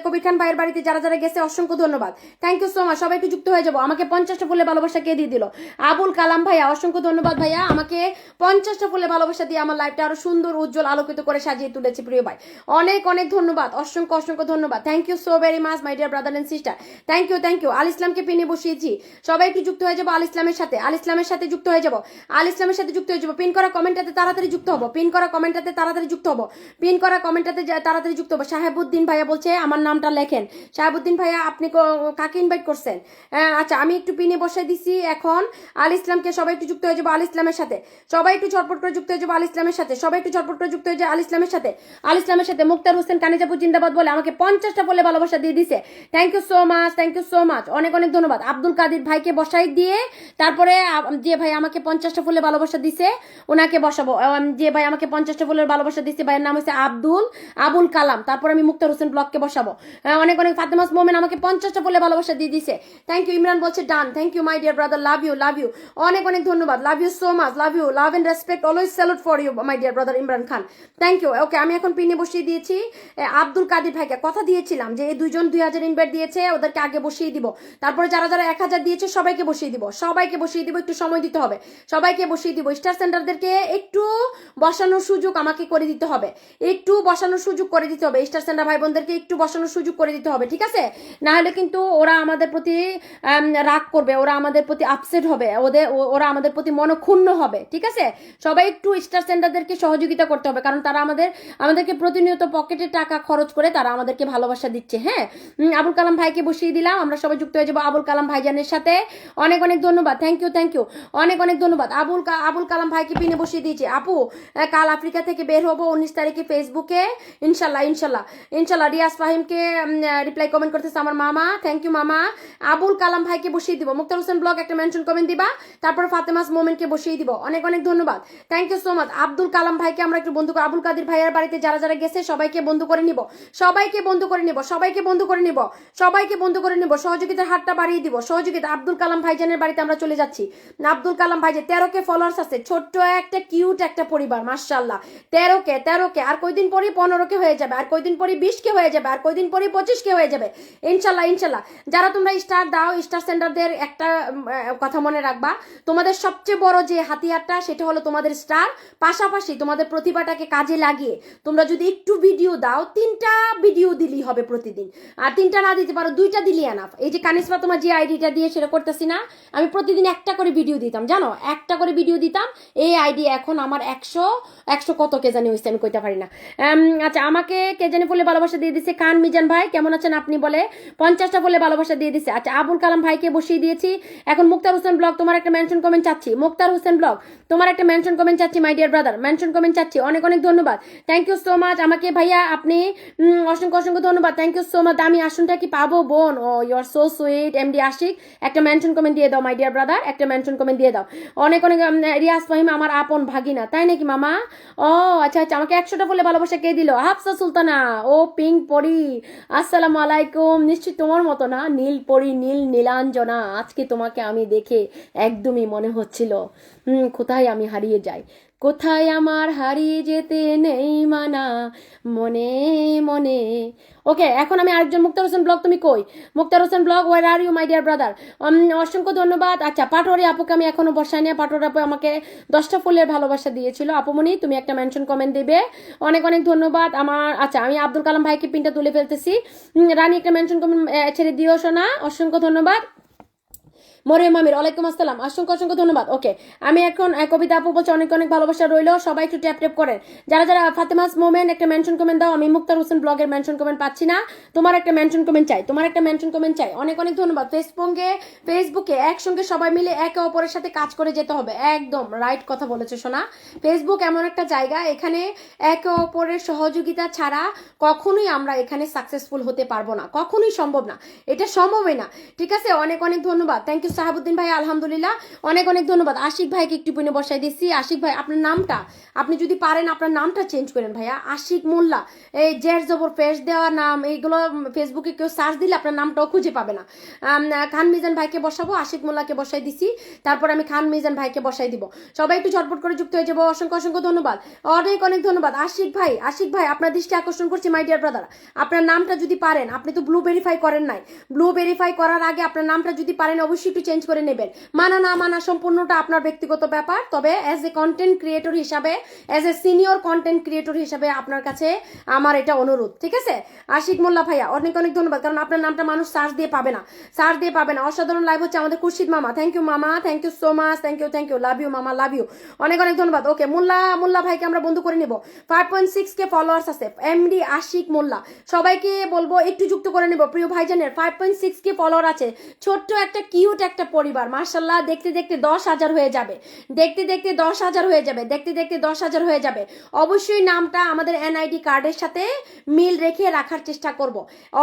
কবির খান ভাইয়ের বাড়িতে যারা গেছে অসংখ্য ধন্যবাদ, থ্যাংক ইউ সো মাচ। সবাই একটু যুক্ত হয়ে যাবো। আমাকে 50টা ফুলে ভালোবাসা কে দিয়ে দিল? আবুল কালাম ভাইয়া, অসংখ্য ধন্যবাদ ভাইয়া, আমাকে 50টা ফুলে ভালোবাসা দিয়ে আমার লাইফটা আরো সুন্দর উজ্জ্বল আলোকিত করে সাজিয়ে তুলেছে প্রিয় ভাই, অনেক ধন্যবাদ, অসংখ্য ধন্যবাদ, thank you so very much my dear brother and sister, thank you. আল ইসলামকে পিনে বসিয়েছি, সবাই একটু যুক্ত হয়ে যাবো আল ইসলামের সাথে যুক্ত হয়ে যাবো, পিন করা কমেন্টটাতে তাড়াতাড়ি যুক্ত হবো, সাহেবউদ্দিন ভাইয়া বলছে আমার নামটা লেখেন, সাহেবউদ্দিন ভাইয়া আপনি কাকে ইনভাইট করছেন? আচ্ছা আমি একটু পিনে বসাই দিছি এখন আল ইসলামকে, সবাই একটু যুক্ত হয়ে যাবো আল ইসলামের সাথে, সবাই একটু ঝটপট করে যুক্ত হয়ে যাবো আল ইসলামের সাথে, আল ইসলামের সাথে। মুক্তার হোসেন কানিজাপুর জিন্দাবাদ বলে আমাকে 50টা বলে ভালোবাসা দিয়ে দিছে, থ্যাংক ইউ সো মাচ, অনেক ধন্যবাদ। আব্দুল কাদির ভাইকে বসাই দিয়ে তারপরে যে ভাই আমাকে 50টা ফুলে ভালোবাসা দিছে ওনাকে বসাবো, যে ভাই আমাকে 50টা ফুলের ভালোবাসা দিচ্ছে ভাইয়ের নাম হচ্ছে আবুল কালাম, তারপর আমি মুক্তার হোসেন ব্লগকে বসাবো। অনেক অনেক ফাতেমাস মোমেন আমাকে 50টা বলে ভালোবাসা দিয়ে দিছে, থ্যাংক ইউ। ইমরান বলছে ডান, thank you my dear brother, love you, অনেক অনেক ধন্যবাদ, লাভ you so much, love you, love and respect, always salute for you my dear brother Imran Khan, thank you. ওকে, আমি এখন পিনে বসিয়ে দিয়েছি আব্দুল কাদির ভাইকে। কথা দিয়েছিলাম যে এই দুইজন 2000 ইনভাইট দিয়েছে, ওদেরকে আগে বসিয়ে দিব, তারপরে যারা যারা 1000 দিয়েছে সবাইকে বসিয়ে দিব, একটু সময় দিতে হবে, সবাইকে বসিয়ে দিব। স্টার সেন্টারদেরকে একটু বসানোর সুযোগ আমাকে করে দিতে হবে, স্টার সেন্টার ভাই বোনদেরকে একটু বসানোর সুযোগ করে দিতে হবে, ঠিক আছে? না হলে কিন্তু ওরা আমাদের প্রতি রাগ করবে, ওরা আমাদের প্রতি আপসেট হবে, ওরা আমাদের প্রতি মনক্ষুণ্ণ হবে, ঠিক আছে? সবাই একটু স্টার সেন্টারদেরকে সহযোগিতা করতে হবে, কারণ তারা আমাদেরকে প্রতিনিয়ত পকেটে টাকা খরচ করে তারা আমাদেরকে ভালোবাসা দিচ্ছে। হ্যাঁ, আবুল কালাম ভাইকে বসিয়ে দিলাম, আমরা সবাই যুক্ত হয়ে যাবো আবুল কালাম ভাইজানের সাথে। অনেক অনেক ধন্যবাদ, থ্যাংক ইউ, অনেক অনেক ধন্যবাদ। আবুল কালাম ভাইকে পিনে বসিয়ে দিয়েছি। আপু কাল আফ্রিকা থেকে বের হবো 19 তারিখে ফেসবুকে, ইনশাল্লাহ। রিয়াজ ফাহিমকে রিপ্লাই কমেন্ট করতেছে আমার মামা, থ্যাংক ইউ মামা। আবুল কালাম ভাইকে বসিয়ে দিব, মুক্তার হোসেন ব্লগ একটা মেনশন কমেন্ট দিবা, তারপর ফাতেমাস মোমেনকে বসিয়ে দিব। অনেক অনেক ধন্যবাদ, thank you so much. Abdul Kalam ভাইকে আমরা একটু বন্ধু, আবুল কাদির ভাইয়ের বাড়িতে যারা যারা গেছে সবাইকে বন্ধু করে নিব, সহযোগিতার হাতটা বাড়িয়ে দিব, সহযোগিতা। আব্দুল কালাম ভাইজানের বাড়িতে আমরা চলে যাচ্ছি। আব্দুল কালাম ভাইজান 13K ফলোয়ার্স আছে, ছোট্ট একটা কিউট একটা পরিবার, মাশাআল্লাহ। 13K, আর কয়দিন পরে 15K হয়ে যাবে, আর কয়দিন পরে 20K হয়ে যাবে, আর কয়দিন পরে 25K হয়ে যাবে, ইনশাল্লাহ। যারা তোমরা স্টার দাও, স্টার সেন্টারদের একটা কথা মনে রাখবা, তোমাদের সবচেয়ে বড় যে হাতিয়ারটা সেটা হলো তোমাদের স্টার। পাশাপাশি তোমাদের প্রতিভাটাকে কাজে লাগিয়ে তোমরা যদি একটু ভিডিও দাও, 3টা ভিডিও দিলেই হবে প্রতিদিন, আর 3টা না দিতে পারো 2টা দিলি এনাফ। এই যে কানিসবা তোমার যে আইডিটা দিয়ে সেটা করতেছি না, আমি প্রতিদিন একটা করে ভিডিও দিতাম, জানো, একটা করে ভিডিও দিতাম। এই আইডি এখন আমার 100 কত কে জানি হয়েছে, আমি কইতে পারি না। আচ্ছা, আমাকে কে জানি বলে ভালোবাসা দিয়ে দিছে খান মিজান ভাই, কেমন আছেন আপনি বলে 50টা বলে ভালোবাসা দিয়ে দিছে। আচ্ছা, আবুল কালাম ভাইকে বসিয়ে দিয়েছি। এখন মুক্তার হোসেন ব্লগ তোমার একটা মেনশন কমেন্ট চাচ্ছি, মাই ডিয়ার ব্রাদার, মেনশন কমেন্ট চাচ্ছি। অনেক অনেক ধন্যবাদ, থ্যাংক ইউ সো মাচ। আমাকে ভাইয়া আপনি অসংখ্য ধন্যবাদ, থ্যাংক ইউ সো মাচ। দামি আসনটা কি পাবো বোন? ও you R so sweet. MD Ashiq একটা মেনশন কমেন্ট দিয়ে দাও মাই ডিয়ার ব্রাদার, একটা মেনশন কমেন্ট দিয়ে দাও। অনেক অনেক রিয়াজ ফাহিম আমার আপন ভাগিনা, তাই নাকি মামা? ও আচ্ছা, আমাকে 100টা বলে ভালোবাসা কে দিল? হাফসা সুলতানা, ও পিঙ্ক পরি, আসসালামু আলাইকুম। নিশ্চয়ই তোমার মতো না, নীল পরি, নীলাঞ্জনা। আজকে তোমাকে আমি দেখে একদমই মনে হচ্ছিল কোথায় আমি হারিয়ে যাই, কোথায় আমার হারিয়ে যেতে নেই মানা, মনে। ওকে, এখন আমি আরেকজন, মুক্তার হোসেন ব্লগ তুমি কই? Muktar Hossain blog, where are you my dear brother? অসংখ্য ধন্যবাদ। আচ্ছা, পাটোয়ারি আপুকে আমি এখনো বসাই নিয়ে, পাটোয়ারি আপু আমাকে 10টা ফুলের ভালোবাসা দিয়েছিল। আপুমনি তুমি একটা মেনশন কমেন্ট দেবে, অনেক অনেক ধন্যবাদ আমার। আচ্ছা, আমি আব্দুল কালাম ভাইকে পিনটা তুলে ফেলতেছি। রানী একটা মেনশন কমেন্ট ছেড়ে দিও শোনা, অসংখ্য ধন্যবাদ। মরিয়ম আমির, ওয়ালাইকুম আসসালাম, অসংখ্য ধন্যবাদ। ওকে, আমি এখন কবিতা আপু বলছে অনেক অনেক ভালোবাসা রইলো, সবাই একটু ট্যাপ করেন। যারা যারা ফাতেমাস মোমেন একটা মেনশন কমেন্ট দাও, আমি মুক্তার হোসেন ব্লগের মেনশন কমেন্ট পাচ্ছি না, তোমার একটা মেনশন কমেন্ট চাই, অনেক অনেক ধন্যবাদ। ফেসবুকে একসঙ্গে সবাই মিলে একে অপরের সাথে কাজ করে যেতে হবে, একদম রাইট কথা বলেছো সোনা। ফেসবুক এমন একটা জায়গা, এখানে একে অপরের সহযোগিতা ছাড়া কখনোই আমরা এখানে সাকসেসফুল হতে পারবো না, কখনোই সম্ভব না, এটা সম্ভবই না, ঠিক আছে? অনেক অনেক ধন্যবাদ, থ্যাংক ইউ সাহাবুদ্দিন ভাই, আলহামদুলিল্লাহ, অনেক অনেক ধন্যবাদ। আশিক ভাইকে একটু পিনে বসাই দিচ্ছি। আশিক ভাই, আপনার নামটা, আপনি যদি পারেন আপনার নামটা চেঞ্জ করেন ভাইয়া, আশিক মোল্লা। এই জের জবর পেশ দেওয়া নাম, এইগুলো ফেসবুকে কেউ সার্চ দিলে আপনার নামটাও খুঁজে পাবে না। খান মিজান ভাইকে বসাবো, আশিক মোল্লাকে বসাই দিছি, তারপর আমি খান মিজান ভাইকে বসাই দিব। সবাই একটু ঝটপট করে যুক্ত হয়ে যাবো, অসংখ্য ধন্যবাদ, অনেক অনেক ধন্যবাদ। আশিক ভাই আপনার দৃষ্টি আকর্ষণ করছি মাই ডিয়ার ব্রাদার, আপনার নামটা যদি পারেন, আপনি তো ব্লু ভেরিফাই করেন নাই, ব্লু ভেরিফাই করার আগে আপনার নামটা যদি পারেন অবশ্যই একটু চেঞ্জ করে নেবেন। মানা না মানা সম্পূর্ণটা আপনার ব্যক্তিগত ব্যাপার, তবে অ্যাজ এ কন্টেন্ট ক্রিয়েটর হিসাবে, as a senior content creator হিসাবে আপনার কাছে আমার এটা অনুরোধ, ঠিক আছে? আশিক মোল্লা ভাইয়া, অনেক অনেক ধন্যবাদ, কারণ আপনার নামটা মানুষ সার্চ দিয়ে পাবে না। অসাধারণ লাইভ হচ্ছে আমাদের খুরশিদ মামা, থ্যাংক ইউ মামা, thank you so much, thank you, love you মামা, লাভ ইউ, অনেক অনেক ধন্যবাদ। ওকে, মোল্লা ভাইকে আমরা বন্ধু করে নেব, 5.6K ফলোয়ার্স আছে, এমডি আশিক মোল্লা, সবাইকে বলবো একটু যুক্ত করে নেব। প্রিয় ভাইজানের 5.6K ফলোয়ার আছে, ছোট্ট একটা কিউট একটা পরিবার, মাশাল্লাহ। দেখতে দেখতে 10,000 হয়ে যাবে, দেখতে দেখতে 10,000 হয়ে যাবে, দেখতে দেখতে 10,000 হয়ে যাবে। অবশ্যই নামটা আমাদের এনআইডি কার্ডের সাথে মিল রেখে রাখার চেষ্টা করব,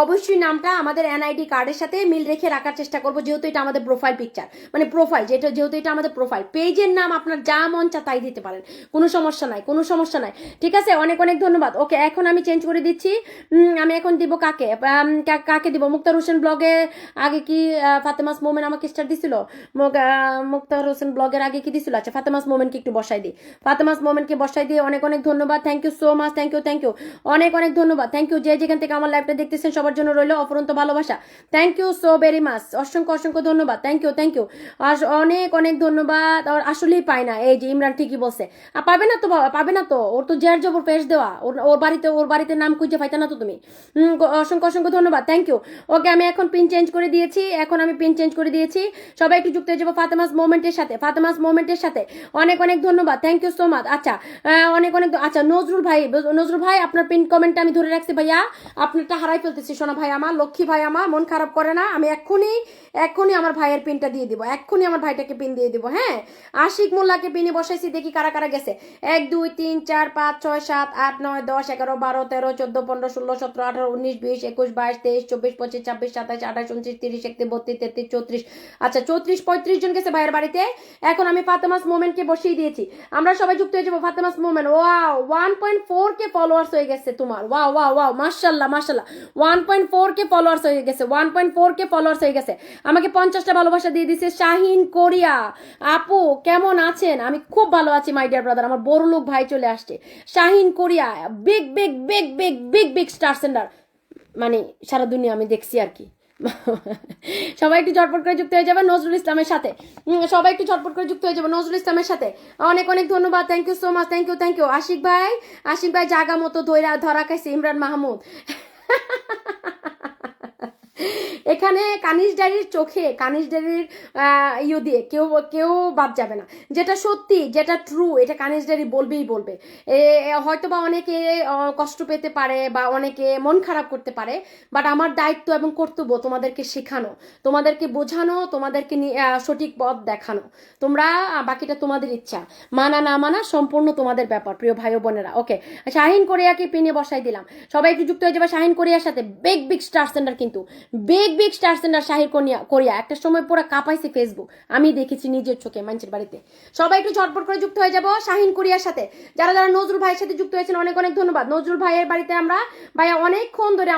অবশ্যই নামটা আমাদের এনআইডি কার্ডের সাথে মিল রেখে রাখার চেষ্টা করব, যেহেতু এটা আমাদের প্রোফাইল পিকচার, মানে প্রোফাইল, যেহেতু এটা আমাদের প্রোফাইল। পেজের নাম আপনার যা মন চা তাই দিতে পারেন, কোনো সমস্যা নাই, কোনো সমস্যা নাই, ঠিক আছে। অনেক অনেক ধন্যবাদ। ওকে, এখন আমি চেঞ্জ করে দিচ্ছি। আমি এখন দিব কাকে, কাকে দিব? মুক্তার হোসেন ব্লগে আগে কি ফাতেমাস মোমেন আমাকে স্টার দিছিল? মুক্তার হোসেন ব্লগের আগে কি দিছিল? আচ্ছা, ফাতেমাস মোমেনকে একটু বসাই দিই, ফাতেমাস মোমেনকে বসাই দিয়ে অনেক অনেক ধন্যবাদ। Thank you so much, thank you, thank you, অনেক অনেক ধন্যবাদ, থ্যাংক ইউ। যে যেখান থেকে আমার লাইভটা দেখতেছেন সবার জন্য রইল অফুরন্ত ভালোবাসা। Thank you so very much, অসংখ্য অসংখ্য ধন্যবাদ। থ্যাংক ইউ, থ্যাংক ইউ, আর অনেক অনেক ধন্যবাদ। আর আসলেই পায় না, এই যে ইমরান ঠিকই বলছে, পাবে না তো বাবা, পাবে না তো, ওর তো জের জবর পেশ দেওয়া, ওর বাড়িতে নাম খুঁজে পাইতে না তো তুমি। অসংখ্য অসংখ্য ধন্যবাদ, থ্যাংক ইউ। ওকে, আমি এখন পিন চেঞ্জ করে দিয়েছি, এখন আমি পিন চেঞ্জ করে দিয়েছি। সবাই একটু যুক্ত হয়ে যাবো ফাতেমাস মোমেন্টের সাথে, ফাতেমাস মোমেন্টের সাথে। অনেক অনেক ধন্যবাদ, থ্যাংক ইউ সো মাচ। আচ্ছা, অনেক অনেক আচ্ছা, নজরুল ভাই আপনার পিন কমেন্টটা আমি ধরে রাখছি ভাইয়া, আপনারটা হারাই ফেলতেছি সোনা ভাই আমার, লক্ষ্মী ভাই আমার, মন খারাপ করে না, আমি এক্ষুনি আমার ভাইয়ের পিনটা দিয়ে দিব, এক্ষুনি আমার ভাইটাকে পিন দিয়ে দিব। হ্যাঁ, আশিক মোল্লাকে পিনে বসাইছি, দেখি কারা কারা গেছে। 1 2 3 4 5 6 7 8 9 10 11 12 13 14 15 16 17 18 19 20 21 22 23 24 25 26 27 28 29 30 31 32 33 34। আচ্ছা, 34 35 জন গেছে ভাইয়ের বাড়িতে। এখন আমি ফাতেমাস মোমেনকে বসিয়ে দিয়েছি, আমরা সবাই যুক্ত হয়ে যাবো। ফাতেমাস মোমেন, ওয়াও, 1.4 কে ফলোয়ার্স হয়ে গেছে তোমার, ওয়াও ওয়াও ওয়াও, মাশাআল্লাহ মাশাআল্লাহ, 1.4 কে ফলোয়ার্স হয়ে গেছে, 1.4 কে ফলোয়ার্স হয়ে গেছে। আমাকে 50টা ভালোবাসা দিয়ে দিছে শাহিন কোরিয়া। আপু কেমন আছেন? আমি খুব ভালো আছি মাই ডিয়ার ব্রাদার, আমার বড় লোক ভাই চলে আসছে, Shahin Korea, big big big big big big star sender, মানে সারা দুনিয়া আমি দেখছি আর কি। সবাই একটু ঝটপট করে যুক্ত হয়ে যাবে নজরুল ইসলামের সাথে, সবাই একটু ঝটপট করে যুক্ত হয়ে যাবে নজরুল ইসলামের সাথে। অনেক অনেক ধন্যবাদ, thank you so much, thank you, thank you. Ashiq ভাই জাগা মতো ধরা খাইছে ইমরান মাহমুদ। এখানে কানিজ ডায়েরির চোখে, কানিজ ডায়েরির ইয়ে দিয়ে কেউ কেউ বাদ যাবে না, যেটা সত্যি, যেটা ট্রু, এটা কানিজ ডায়েরি বলবেই বলবে। হয়তো বা অনেকে কষ্ট পেতে পারে বা অনেকে মন খারাপ করতে পারে, বাট আমার দায়িত্ব এবং কর্তব্য তোমাদেরকে শেখানো, তোমাদেরকে বোঝানো, তোমাদেরকে সঠিক পথ দেখানো। তোমরা বাকিটা তোমাদের ইচ্ছা, মানা না মানা সম্পূর্ণ তোমাদের ব্যাপার প্রিয় ভাই ও বোনেরা। ওকে, শাহিন কোরিয়াকে পিনে বসাই দিলাম, সবাই একটু যুক্ত হয়ে যাবে শাহিন কোরিয়ার সাথে। বিগ বিগ স্টার সেন্টার, কিন্তু big big star center Shahin Korea একটা সময় পুরো কাঁপাইছে ফেসবুক, আমি দেখেছি নিজের চোখে মানুষের বাড়িতে। সবাই একটু ঝটপট করে যুক্ত হয়ে যাব শাহিন কোরিয়ার সাথে। যারা যারা নজরুল ভাইয়ের সাথে যুক্ত হয়েছেন অনেক অনেক ধন্যবাদ। নজরুল ভাইয়ের বাড়িতে আমরা, ভাইয়া অনেকক্ষণ ধরে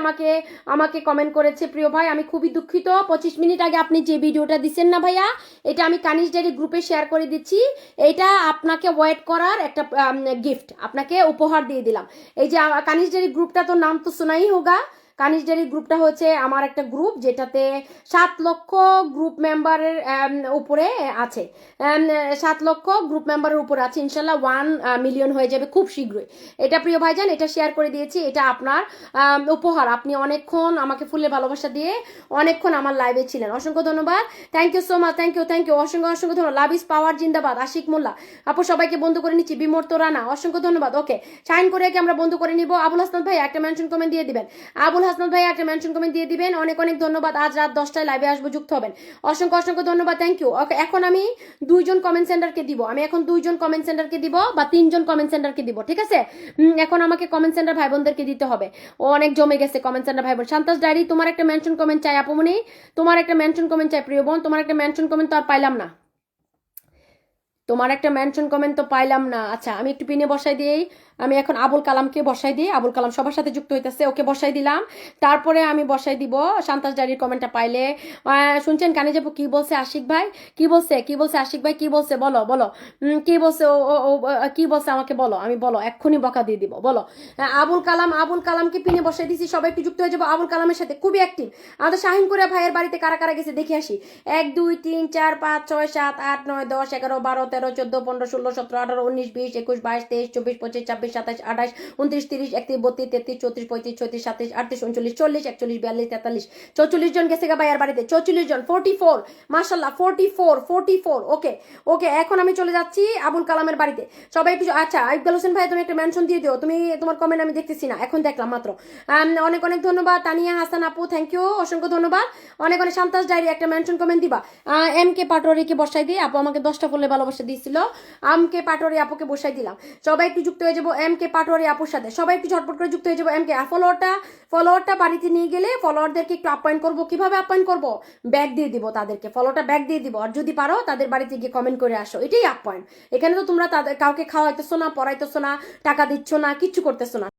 আমাকে কমেন্ট করেছে, প্রিয় ভাই আমি খুবই দুঃখিত, 25 মিনিট আগে আপনি যে ভিডিওটা দিচ্ছেন না ভাইয়া, এটা আমি কানিজ ডায়েরি গ্রুপে শেয়ার করে দিচ্ছি, এটা আপনাকে ওয়েট করার একটা গিফট, আপনাকে উপহার দিয়ে দিলাম। এই যে কানিজ ডায়েরি গ্রুপটা, তো নাম তো শোনাই হোগা। কানিজ ডায়েরি গ্রুপটা হচ্ছে আমার একটা গ্রুপ, যেটাতে 7 লক্ষ গ্রুপ মেম্বারের উপরে আছে, 7 লক্ষ গ্রুপ মেম্বারের উপরে আছে। ইনশাল্লাহ 1 মিলিয়ন হয়ে যাবে খুব শীঘ্রই। এটা প্রিয় ভাইজান, এটা শেয়ার করে দিয়েছি, এটা আপনার উপহার। আপনি অনেকক্ষণ আমাকে ফুলের ভালোবাসা দিয়ে অনেকক্ষণ আমার লাইভে ছিলেন, অসংখ্য ধন্যবাদ। Thank you so much, thank you, thank you, অসংখ্য অসংখ্য ধন্যবাদ। লাভ ইজ পাওয়ার, জিন্দাবাদ। আশিক মোল্লা আপু সবাইকে বন্ধু করে নিচ্ছি, বিমর্ত রানা অসংখ্য ধন্যবাদ। ওকে, শাইন করে আমরা বন্ধু করে নিব। আবুল হাসনাত ভাই একটা মেনশন কমেন্ট দিয়ে দিবেন, আবুল হাসনাত ভাই একটা মেনশন কমেন্ট দিয়ে দিবেন। অনেক অনেক ধন্যবাদ। আজ রাত 10টায় লাইভে আসবো, যুক্ত হবেন। অসংখ্য অসংখ্য ধন্যবাদ, থ্যাংক ইউ। ওকে, এখন আমি 2 জন কমেন্ট সেন্টারকে দিব, আমি এখন 2 জন কমেন্ট সেন্টারকে দিব বা 3 জন কমেন্ট সেন্টারকে দিব, ঠিক আছে। এখন আমাকে কমেন্ট সেন্টার ভাই বোনদেরকে দিতে হবে, ও অনেক জমে গেছে কমেন্ট সেন্টার ভাই বোন। শান্তাস ডায়েরি তোমার একটা মেনশন কমেন্ট চাই আপুমনি, তোমার একটা মেনশন কমেন্ট চাই প্রিয় বোন, তোমার একটা মেনশন কমেন্ট তো আর পাইলাম না, তোমার একটা মেনশন কমেন্ট তো পাইলাম না। আচ্ছা, আমি একটু পিনে বসাই দিই, আমি এখন আবুল কালামকে বসাই দিই, আবুল কালাম সবার সাথে যুক্ত হইতেছে, ওকে বসাই দিলাম। তারপরে আমি বসাই দিব শান্তাস ডায়েরির কমেন্টটা পাইলে। শুনছেন কানে যাবো কি বলছে আশিক ভাই, কি বলছে আশিক ভাই, কি বলছে বলো বলো, কি বলছে ও কি বলছে আমাকে বলো, আমি বলো এক্ষুনি বকা দিয়ে দিব, বলো। আবুল কালামকে পিনে বসাই দিছি, সবাই একটু যুক্ত হয়ে যাবো আবুল কালামের সাথে, খুবই অ্যাক্টিভ। আমাদের শাহিন কোরিয়া ভাইয়ের বাড়িতে কারা কারা গেছে দেখে আসি। 1 2 3 4 5 6 7 8 9 10 11 12 13 14 15 16 17 18 19 20 21 22 23 24 25 26 26 27 28 29 30 31 32 33 34 35 36 37 38 39 40 41 42 43 44 জন গেছে গা ভাইয়ার বাড়িতে 44 জন 44 মাশাআল্লাহ 44 ওকে ওকে এখন আমি চলে যাচ্ছি আবুল কালামের বাড়িতে সবাই একটু আচ্ছা ইকবাল হোসেন ভাই তুমি একটা মেনশন দিয়ে দিও তুমি তোমার কমেন্ট আমি দেখতেছি না এখন দেখলাম মাত্র অনেক অনেক ধন্যবাদ তানিয়া হাসান আপু থ্যাংক ইউ অসংখ্য ধন্যবাদ অনেক অনেক শান্তাস ডায়েরি একটা মেনশন কমেন্ট দিবা এম কে পাটোয়ারিকে বসাই দিয়ে আপু আমাকে 10টা ফুলে ভালোবাসা দিয়েছিল কে পাটোয়ারি আপুকে বসাই দিলাম সবাই একটু যুক্ত হয়ে যাবো এম কে পাটোয়ারি আপুর সাথে সবাই একটু ঝটপট করে যুক্ত হয়ে যাবো এম কে ফলোয়ারটা বাড়িতে নিয়ে গেলে ফলোয়ারদেরকে একটু আপ্যায়ন করবো কিভাবে আপ্যায়ন করবো ব্যাগ দিয়ে দিব তাদেরকে ফলোটা ব্যাগ দিয়ে দিব আর যদি পারো তাদের বাড়িতে গিয়ে কমেন্ট করে আসো এটাই আপ্যায়ন এখানে তো তোমরা তাদের কাউকে খাওয়াইতেছো না পড়াইতেছো না টাকা দিচ্ছ না কিচ্ছু করতেছো না